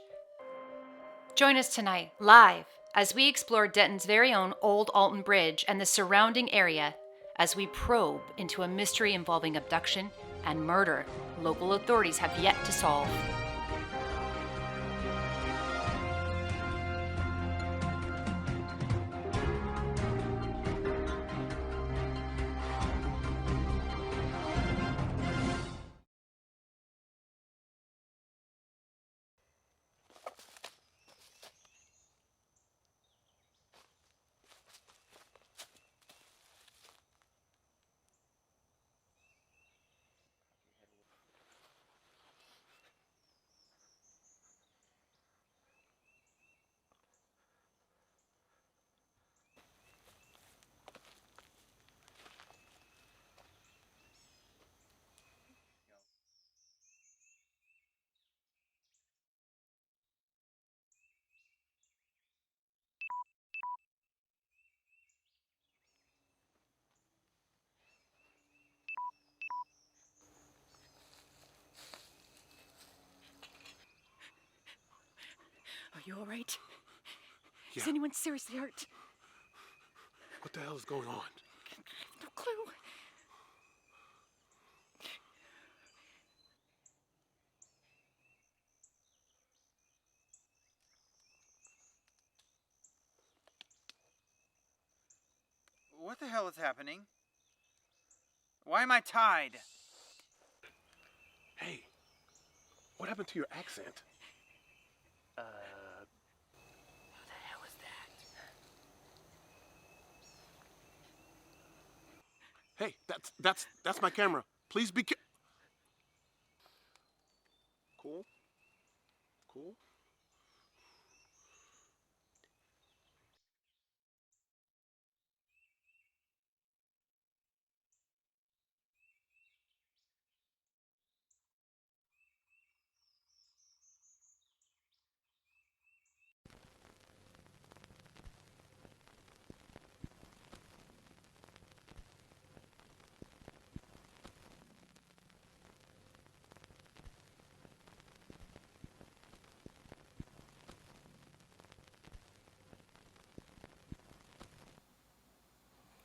Speaker 4: Join us tonight, live, as we explore Denton's very own Old Alton Bridge and the surrounding area, as we probe into a mystery involving abduction and murder local authorities have yet to solve.
Speaker 23: Are you all right?
Speaker 7: Yeah.
Speaker 23: Is anyone seriously hurt?
Speaker 7: the hell is going on?
Speaker 2: No clue.
Speaker 16: What the hell is happening? Why am I tied?
Speaker 7: Hey, what happened to your accent?
Speaker 16: Who the hell is that?
Speaker 7: Hey, that's my camera. Please be Cool. Cool.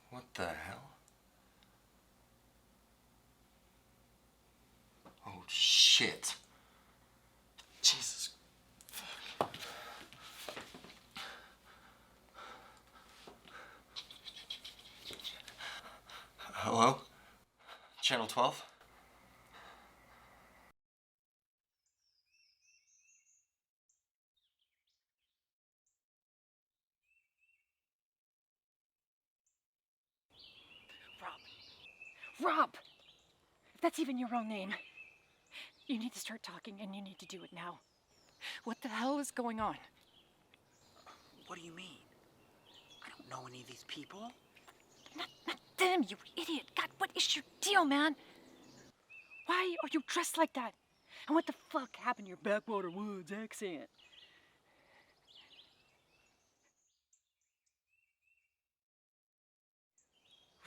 Speaker 22: What the hell? Oh, shit. Jesus. Fuck. Hello? Channel 12?
Speaker 2: Rob! If that's even your real name, you need to start talking and you need to do it now. What the hell is going on?
Speaker 16: What do you mean? I don't know any of these people.
Speaker 2: Not them, you idiot! God, what is your deal, man? Why are you dressed like that? And what the fuck happened to your backwater woods accent?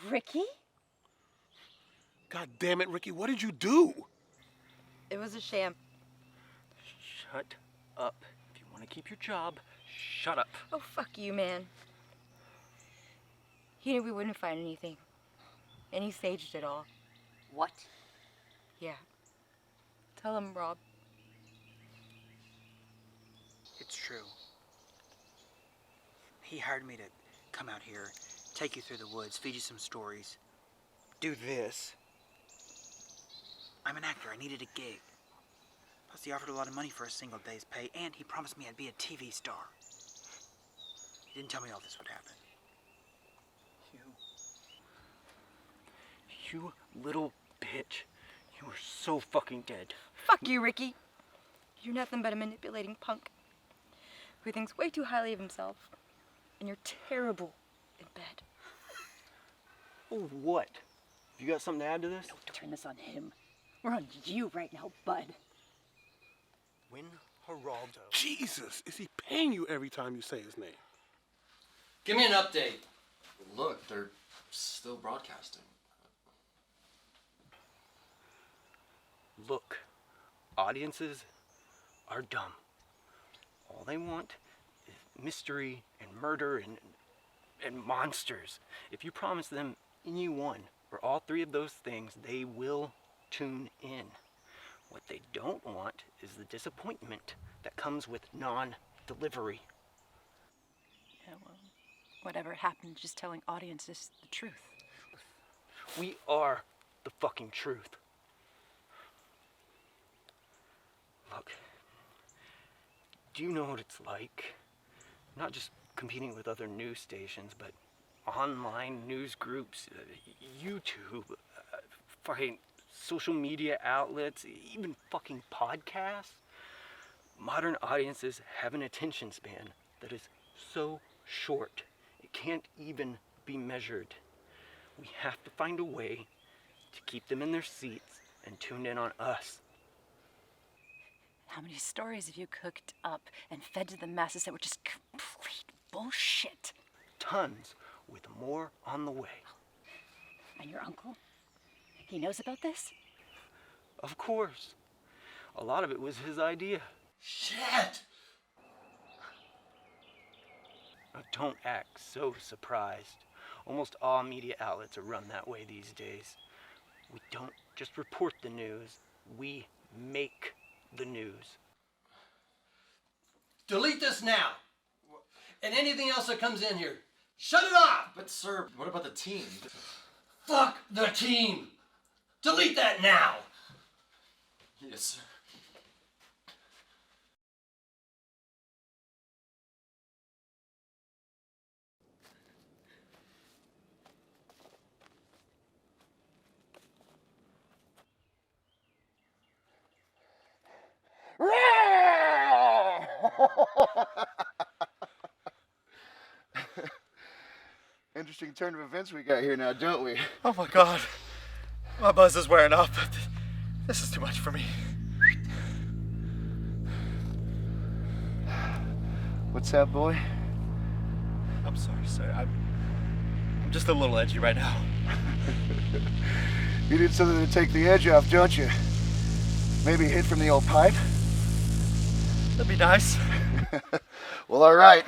Speaker 2: Ricky?
Speaker 7: God damn it, Ricky, what did you do?
Speaker 9: It was a sham.
Speaker 1: Shut up. If you want to keep your job, shut up.
Speaker 9: Oh, fuck you, man. He knew we wouldn't find anything. And he staged it all.
Speaker 2: What?
Speaker 9: Yeah. Tell him, Rob.
Speaker 16: It's true. He hired me to come out here, take you through the woods, feed you some stories, do this. I'm an actor. I needed a gig. Plus, he offered a lot of money for a single day's pay, and he promised me I'd be a TV star. He didn't tell me all this would happen.
Speaker 1: You little bitch. You are so fucking dead.
Speaker 9: Fuck you, Ricky. You're nothing but a manipulating punk who thinks way too highly of himself. And you're terrible in bed.
Speaker 1: Oh, what? You got something to add to this?
Speaker 2: No, turn this on him. We're on you right now, bud.
Speaker 1: Win Geraldo.
Speaker 7: Jesus, is he paying you every time you say his name?
Speaker 3: Give me an update.
Speaker 22: Look, they're still broadcasting.
Speaker 1: Look, audiences are dumb. All they want is mystery and murder and monsters. If you promise them any one or all three of those things, they will tune in. What they don't want is the disappointment that comes with non-delivery.
Speaker 2: Yeah, well, whatever happened, just telling audiences the truth.
Speaker 1: We are the fucking truth. Look, do you know what it's like? Not just competing with other news stations, but online news groups, YouTube, fucking social media outlets, even fucking podcasts. Modern audiences have an attention span that is so short, it can't even be measured. We have to find a way to keep them in their seats and tuned in on us.
Speaker 2: How many stories have you cooked up and fed to the masses that were just complete bullshit?
Speaker 1: Tons, with more on the way.
Speaker 2: And your uncle? He knows about this?
Speaker 1: Of course. A lot of it was his idea.
Speaker 3: Shit!
Speaker 1: Now, don't act so surprised. Almost all media outlets are run that way these days. We don't just report the news, we make the news.
Speaker 3: Delete this now. And anything else that comes in here, shut it off!
Speaker 22: But sir, what about the team?
Speaker 3: Fuck the team! Delete that now!
Speaker 22: Yes, sir.
Speaker 13: Interesting turn of events we got here now, don't we?
Speaker 19: Oh my god. My buzz is wearing off, but this is too much for me.
Speaker 13: What's that, boy?
Speaker 19: I'm sorry, sir. I'm just a little edgy right now.
Speaker 13: You need something to take the edge off, don't you? Maybe a hit from the old pipe?
Speaker 19: That'd be nice.
Speaker 13: Well, all right.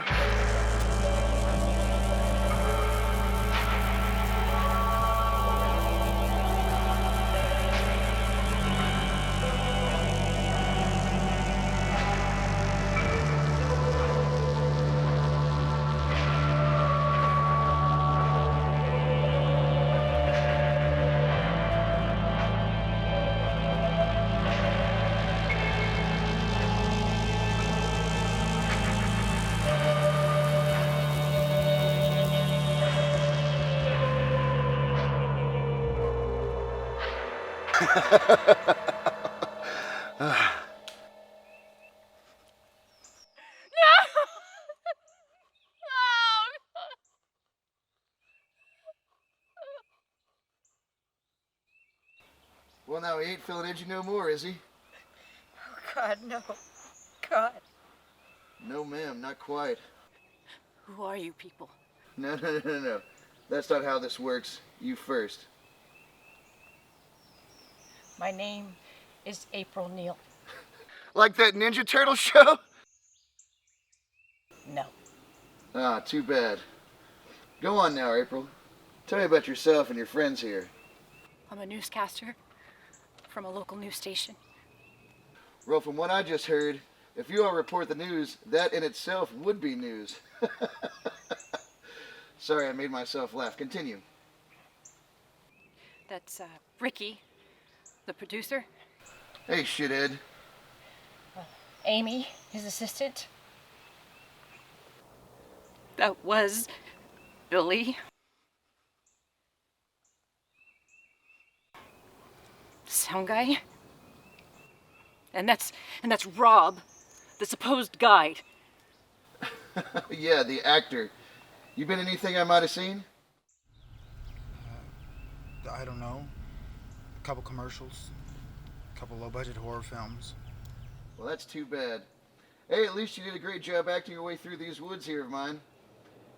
Speaker 13: Well, now he ain't feeling edgy no more, is he?
Speaker 2: Oh, God, no. God.
Speaker 13: No, ma'am, not quite.
Speaker 2: Who are you people?
Speaker 13: No. That's not how this works. You first.
Speaker 2: My name is April Neal.
Speaker 13: Like that Ninja Turtle show?
Speaker 2: No.
Speaker 13: Ah, too bad. Go on now, April. Tell me about yourself and your friends here.
Speaker 2: I'm a newscaster from a local news station.
Speaker 13: Well, from what I just heard, if you all report the news, that in itself would be news. Sorry, I made myself laugh. Continue.
Speaker 2: That's Ricky, the producer.
Speaker 13: Hey, shithead.
Speaker 2: Amy, his assistant. That was Billy. Sound guy. And that's Rob, the supposed guide.
Speaker 13: Yeah, the actor. You been in anything I might have seen?
Speaker 6: I don't know. A couple commercials. A couple low-budget horror films.
Speaker 13: Well, that's too bad. Hey, at least you did a great job acting your way through these woods here of mine.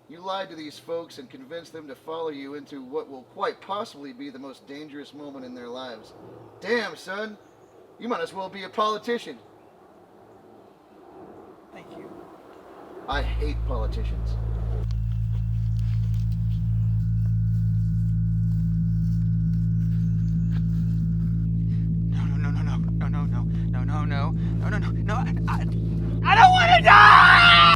Speaker 13: You lied to these folks and convinced them to follow you into what will quite possibly be the most dangerous moment in their lives. Damn, son. You might as well be a politician.
Speaker 6: Thank you.
Speaker 13: I hate politicians.
Speaker 6: No, I don't want to die!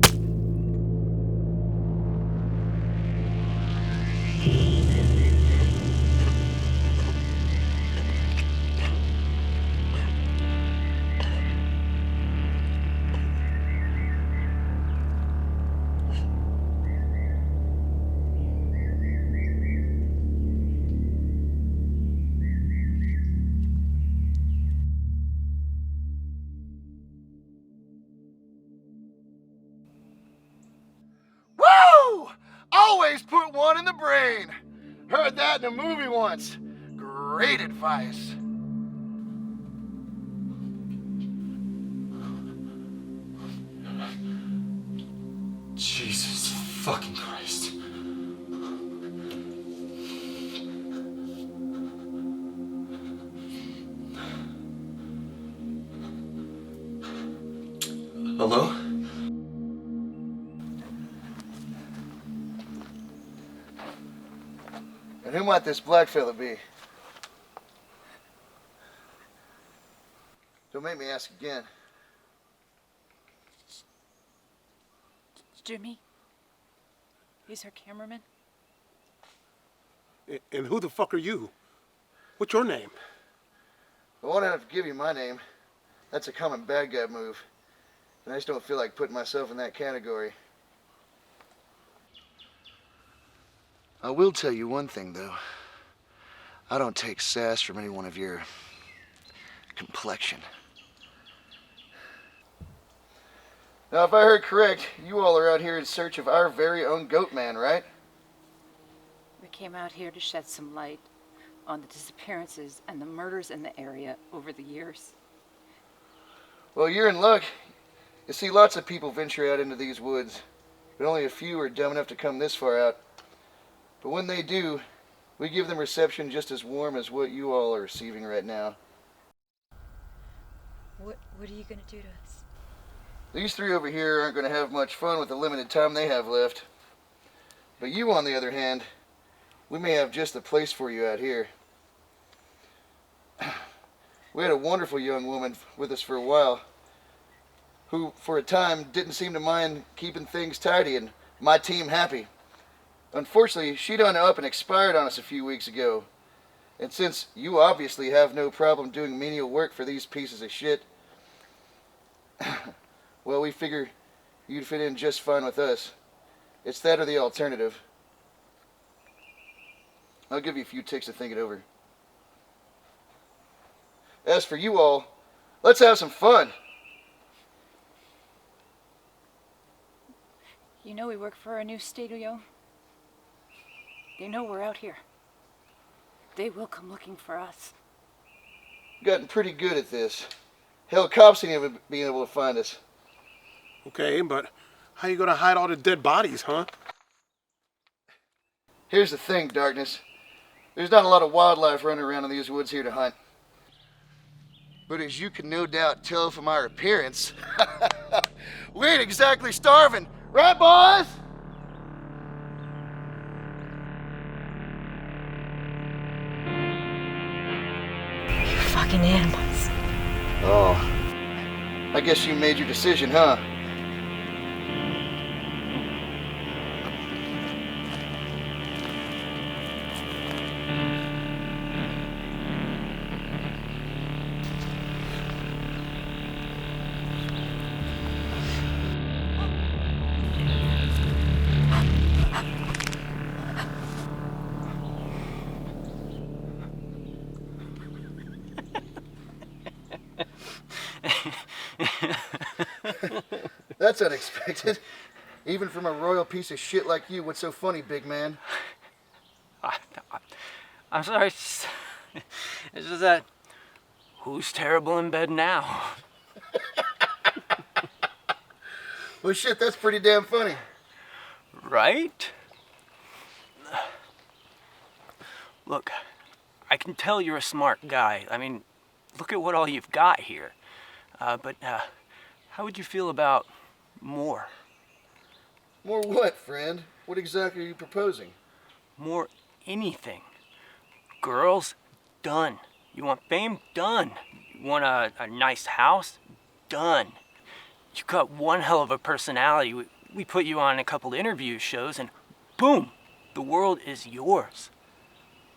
Speaker 13: Woo! Always put one in the brain. Heard that in a movie once. Great advice.
Speaker 22: Jesus fucking Christ. Hello?
Speaker 13: Who might this black fella be? Don't make me ask again.
Speaker 2: Jimmy? He's her cameraman?
Speaker 7: And who the fuck are you? What's your name?
Speaker 13: I won't have to give you my name. That's a common bad guy move. And I just don't feel like putting myself in that category. I will tell you one thing, though. I don't take sass from anyone of your complexion. Now, if I heard correct, you all are out here in search of our very own Goatman, right?
Speaker 2: We came out here to shed some light on the disappearances and the murders in the area over the years.
Speaker 13: Well, you're in luck. You see, lots of people venture out into these woods, but only a few are dumb enough to come this far out. But when they do, we give them reception just as warm as what you all are receiving right now.
Speaker 2: What are you gonna do to us?
Speaker 13: These three over here aren't going to have much fun with the limited time they have left. But you, on the other hand, we may have just the place for you out here. We had a wonderful young woman with us for a while, who for a time didn't seem to mind keeping things tidy and my team happy. Unfortunately, she done up and expired on us a few weeks ago. And since you obviously have no problem doing menial work for these pieces of shit, well, we figure you'd fit in just fine with us. It's that or the alternative. I'll give you a few ticks to think it over. As for you all, let's have some fun.
Speaker 2: You know we work for a new studio. They know we're out here. They will come looking for us.
Speaker 13: Gotten pretty good at this. Hell, cops ain't even being able to find us.
Speaker 7: Okay, but how you gonna hide all the dead bodies, huh?
Speaker 13: Here's the thing, Darkness. There's not a lot of wildlife running around in these woods here to hunt. But as you can no doubt tell from our appearance, we ain't exactly starving, right, boys?
Speaker 2: You fucking animals.
Speaker 13: Oh, I guess you made your decision, huh? That's unexpected. Even from a royal piece of shit like you, what's so funny, big man?
Speaker 1: I'm sorry. It's just that. Who's terrible in bed now?
Speaker 13: Well, shit, that's pretty damn funny.
Speaker 1: Right? Look, I can tell you're a smart guy. I mean, look at what all you've got here. But how would you feel about more?
Speaker 13: More what, friend? What exactly are you proposing?
Speaker 1: More anything. Girls? Done. You want fame? Done. You want a nice house? Done. You got one hell of a personality. We put you on a couple interview shows and boom, the world is yours.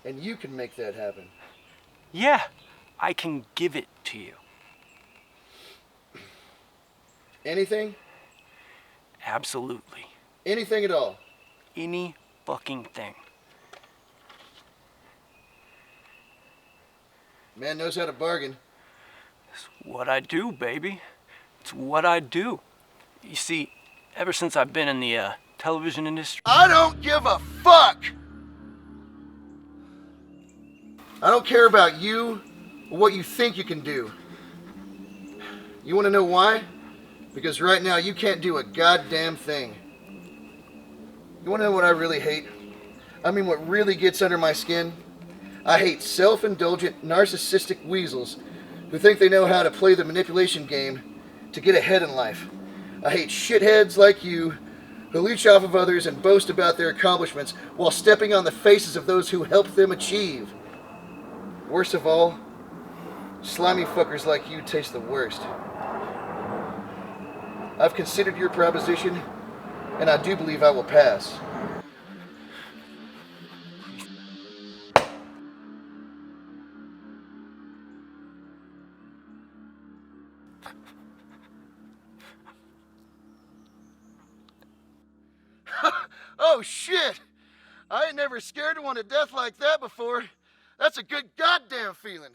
Speaker 13: And you can make that happen.
Speaker 1: Yeah, I can give it to you.
Speaker 13: Anything?
Speaker 1: Absolutely.
Speaker 13: Anything at all?
Speaker 1: Any fucking thing.
Speaker 13: Man knows how to bargain.
Speaker 1: It's what I do, baby. It's what I do. You see, ever since I've been in the television industry...
Speaker 13: I don't give a fuck! I don't care about you or what you think you can do. You want to know why? Because right now you can't do a goddamn thing. You want to know what I really hate? I mean, what really gets under my skin? I hate self-indulgent, narcissistic weasels who think they know how to play the manipulation game to get ahead in life. I hate shitheads like you who leech off of others and boast about their accomplishments while stepping on the faces of those who helped them achieve. Worst of all, slimy fuckers like you taste the worst. I've considered your proposition, and I do believe I will pass. Oh shit! I ain't never scared one to death like that before. That's a good goddamn feeling.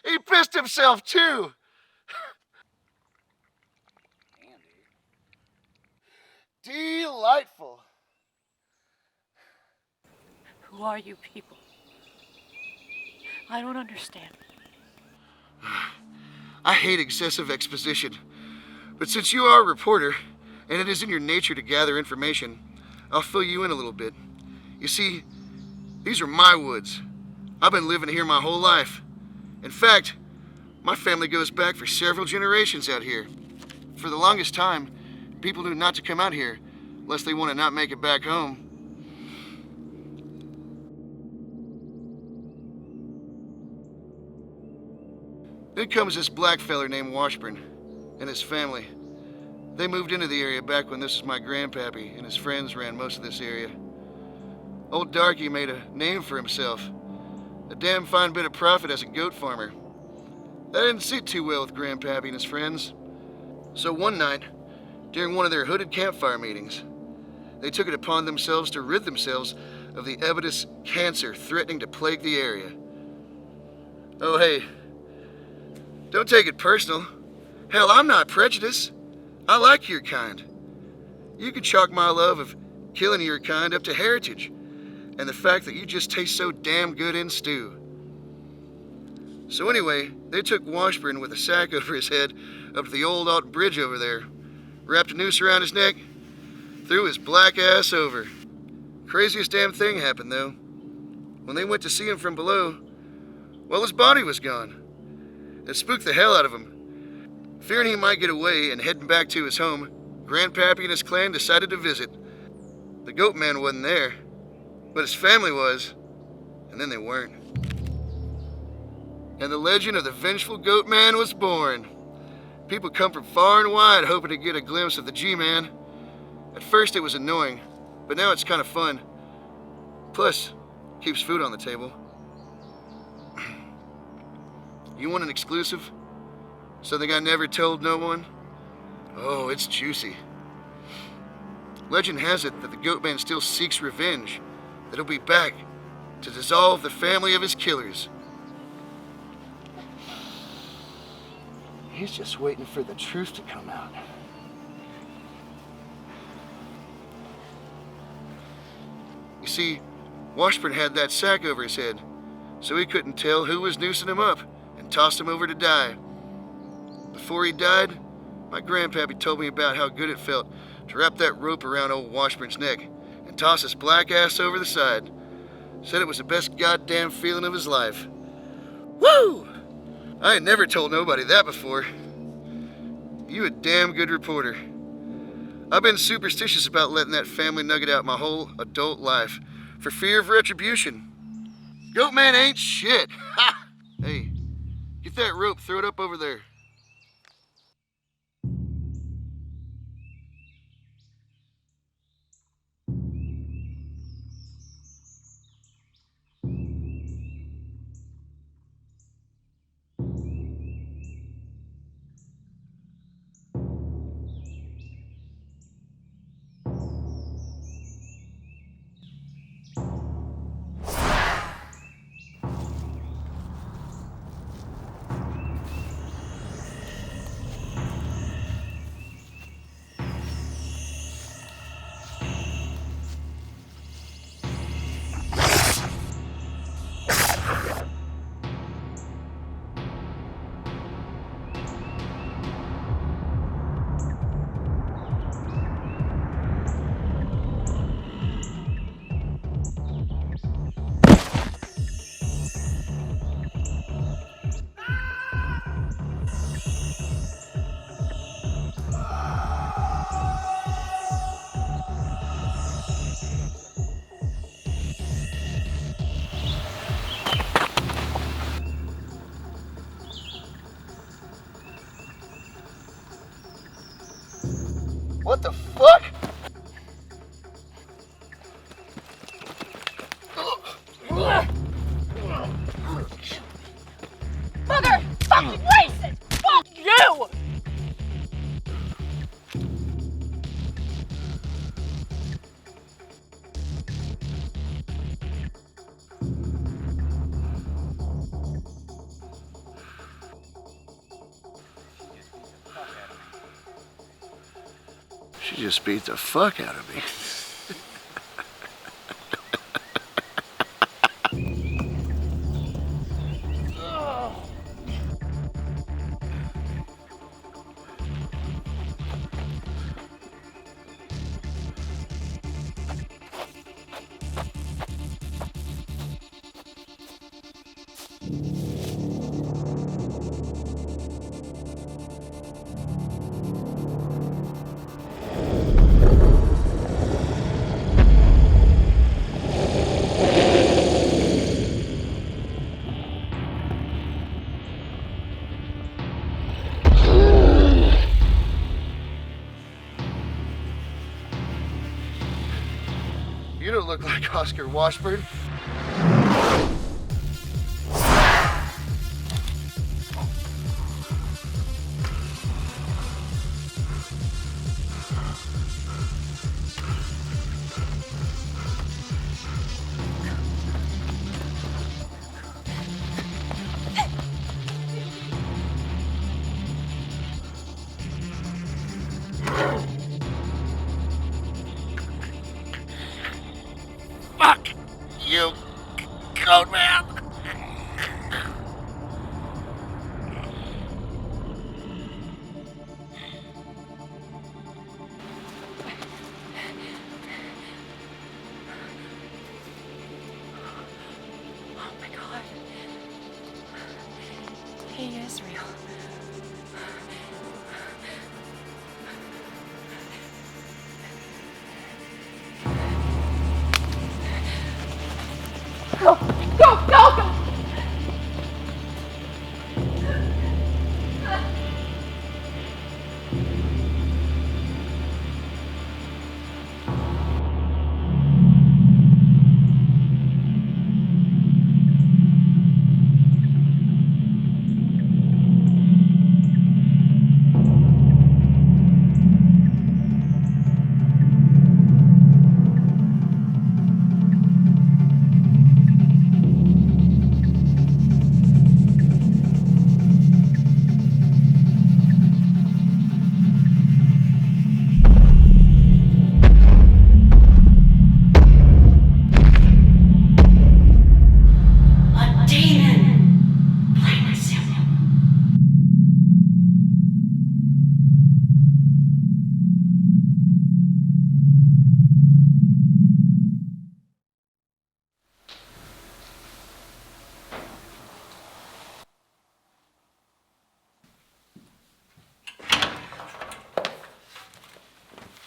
Speaker 13: He pissed himself too. Delightful.
Speaker 2: Who are you people? I don't understand.
Speaker 13: I hate excessive exposition, but since you are a reporter, and it is in your nature to gather information, I'll fill you in a little bit. You see, these are my woods. I've been living here my whole life. In fact, my family goes back for several generations out here. For the longest time, people knew not to come out here unless they want to not make it back home. Then comes this black feller named Washburn and his family. They moved into the area back when this was my grandpappy and his friends ran most of this area. Old Darky made a name for himself. A damn fine bit of profit as a goat farmer. That didn't sit too well with grandpappy and his friends. So one night, during one of their hooded campfire meetings, they took it upon themselves to rid themselves of the evidous cancer threatening to plague the area. Oh hey, don't take it personal. Hell, I'm not prejudiced. I like your kind. You can chalk my love of killing your kind up to heritage and the fact that you just taste so damn good in stew. So anyway, they took Washburn with a sack over his head up to the old Alt Bridge over there, wrapped a noose around his neck, threw his black ass over. Craziest damn thing happened though. When they went to see him from below, well, his body was gone. It spooked the hell out of him. Fearing he might get away and heading back to his home, Grandpappy and his clan decided to visit. The Goatman wasn't there, but his family was, and then they weren't. And the legend of the vengeful Goatman was born. People come from far and wide hoping to get a glimpse of the G-Man. At first it was annoying, but now it's kind of fun. Plus, keeps food on the table. You want an exclusive? Something I never told no one? Oh, it's juicy. Legend has it that the Goatman still seeks revenge, that he'll be back to dissolve the family of his killers. He's just waiting for the truth to come out. You see, Washburn had that sack over his head, so he couldn't tell who was noosing him up and tossed him over to die. Before he died, my grandpappy told me about how good it felt to wrap that rope around old Washburn's neck and toss his black ass over the side. Said it was the best goddamn feeling of his life. Woo! I ain't never told nobody that before. You a damn good reporter. I've been superstitious about letting that family nugget out my whole adult life for fear of retribution. Goatman ain't shit. Ha! Hey, get that rope, throw it up over there. She just beat the fuck out of me. You don't look like Oscar Washburn.
Speaker 21: Fuck you, Goatman.
Speaker 2: Oh my God. He is real. Go, go, go, go!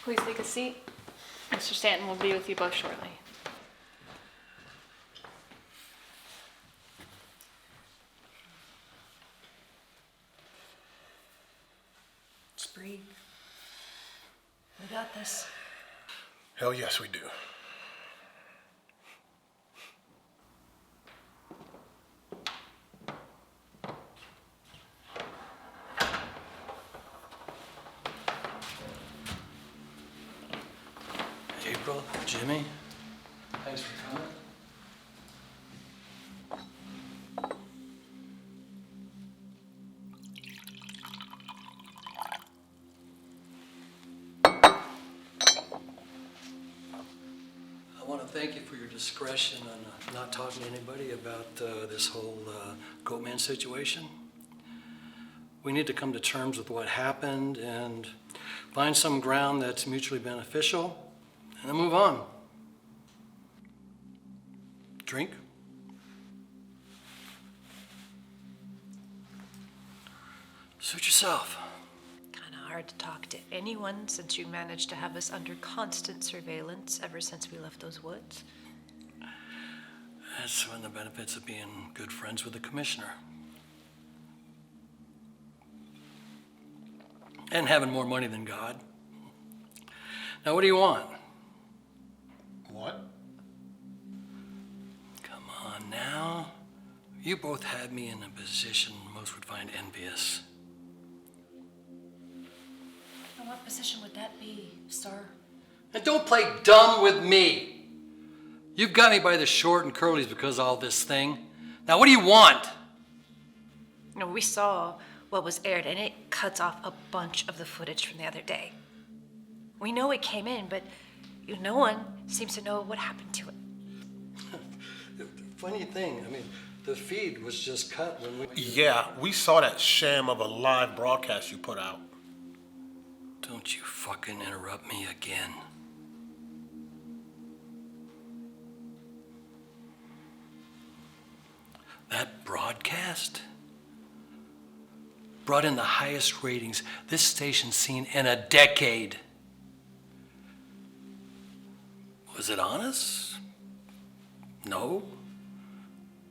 Speaker 8: Please take a seat. Mr. Stanton will be with you both shortly.
Speaker 10: Just breathe. We got this.
Speaker 7: Hell yes, we do.
Speaker 3: April, Jimmy, thanks for coming. I want to thank you for your discretion on not talking to anybody about this whole Goatman situation. We need to come to terms with what happened and find some ground that's mutually beneficial. And then move on. Drink? Suit yourself.
Speaker 4: Kinda hard to talk to anyone since you managed to have us under constant surveillance ever since we left those woods.
Speaker 3: That's one of the benefits of being good friends with the commissioner. And having more money than God. Now, what do you want?
Speaker 7: What?
Speaker 3: Come on now. You both had me in a position most would find envious.
Speaker 10: And what position would that be, sir?
Speaker 3: And don't play dumb with me. You've got me by the short and curlies because of all this thing. Now, what do you want?
Speaker 4: No, we saw what was aired, and it cuts off a bunch of the footage from the other day.
Speaker 10: We know it came in, but no one seems to know what happened to it.
Speaker 3: Funny thing, I mean, the feed was just cut when we...
Speaker 7: Yeah, we saw that sham of a live broadcast you put out.
Speaker 3: Don't you fucking interrupt me again. That broadcast brought in the highest ratings this station's seen in a decade. Was it on us? No.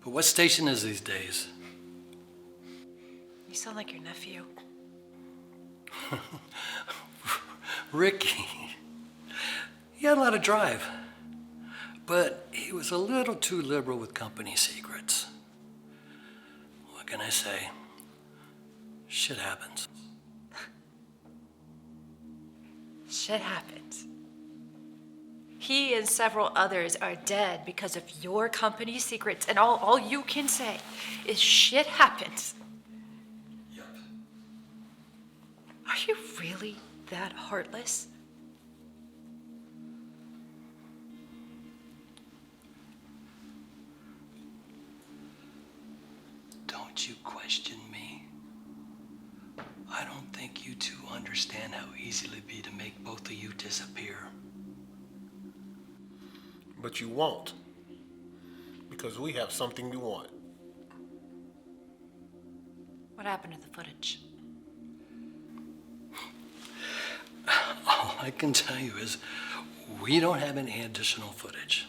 Speaker 3: But what station is these days?
Speaker 10: You sound like your nephew.
Speaker 3: Ricky. He had a lot of drive, but he was a little too liberal with company secrets. What can I say? Shit happens.
Speaker 10: Shit happens. He and several others are dead because of your company secrets, and all you can say is shit happens.
Speaker 3: Yep.
Speaker 10: Are you really that heartless?
Speaker 3: Don't you question me. I don't think you two understand how easy it'd be to make both of you disappear.
Speaker 7: But you won't. Because we have something you want.
Speaker 10: What happened to the footage?
Speaker 3: All I can tell you is we don't have any additional footage.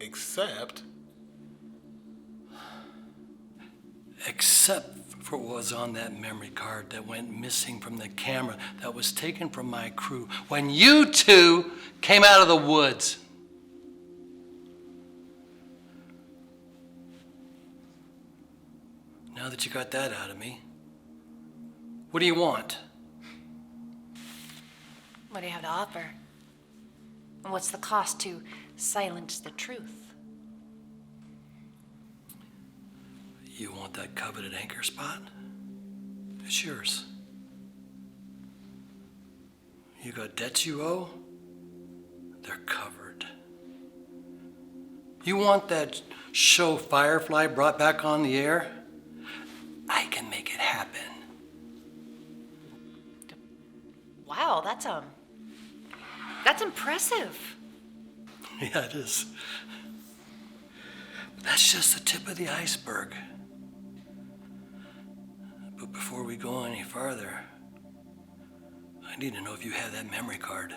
Speaker 7: Except
Speaker 3: for what was on that memory card that went missing from the camera that was taken from my crew when you two came out of the woods. Now that you got that out of me, what do you want?
Speaker 10: What do you have to offer? And what's the cost to silence the truth?
Speaker 3: You want that coveted anchor spot? It's yours. You got debts you owe? They're covered. You want that show Firefly brought back on the air? I can make it happen.
Speaker 10: Wow, that's impressive.
Speaker 3: Yeah, it is. But that's just the tip of the iceberg. But before we go any farther, I need to know if you have that memory card.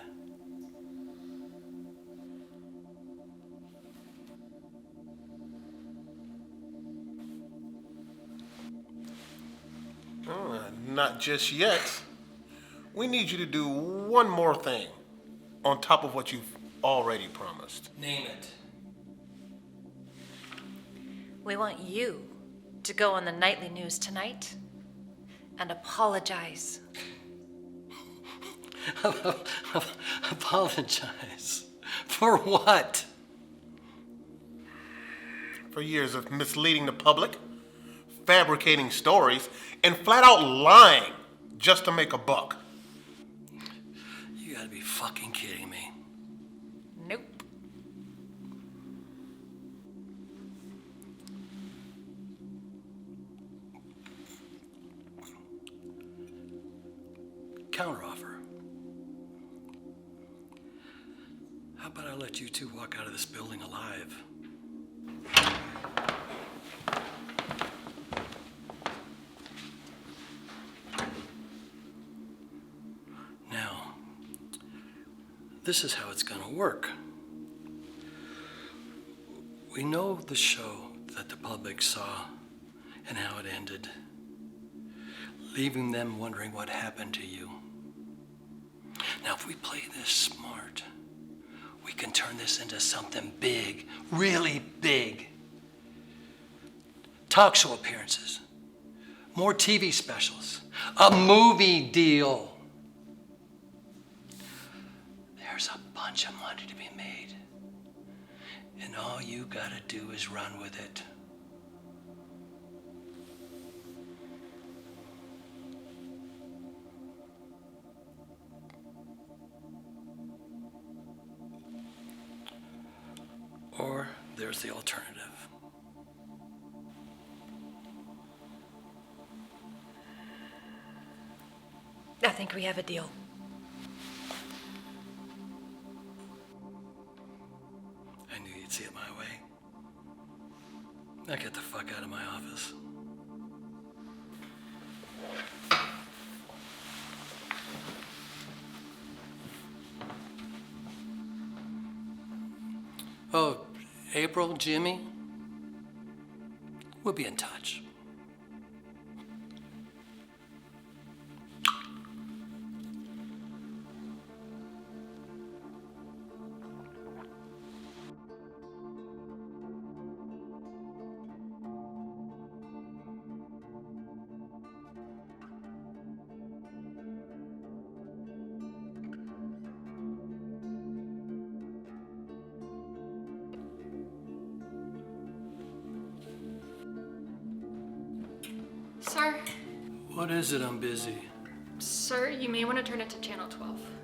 Speaker 7: Not just yet. We need you to do one more thing on top of what you've already promised.
Speaker 3: Name it.
Speaker 10: We want you to go on the nightly news tonight and apologize.
Speaker 3: Apologize? For what?
Speaker 7: For years of misleading the public, fabricating stories, and flat out lying just to make a buck.
Speaker 3: You gotta be fucking kidding me.
Speaker 10: Nope.
Speaker 3: Counteroffer. How about I let you two walk out of this building alive? Now, this is how it's gonna work. We know the show that the public saw and how it ended, leaving them wondering what happened to you. Now, if we play this smart, we can turn this into something big, really big. Talk show appearances, more TV specials, a movie deal. There's a bunch of money to be made, and all you gotta do is run with it. there's the alternative.
Speaker 10: I think we have a deal.
Speaker 3: I knew you'd see it my way. Now get the fuck out of my office. Oh, April, Jimmy, we'll be in touch.
Speaker 8: Sir?
Speaker 3: What is it? I'm busy.
Speaker 8: Sir, you may want to turn it to channel 12.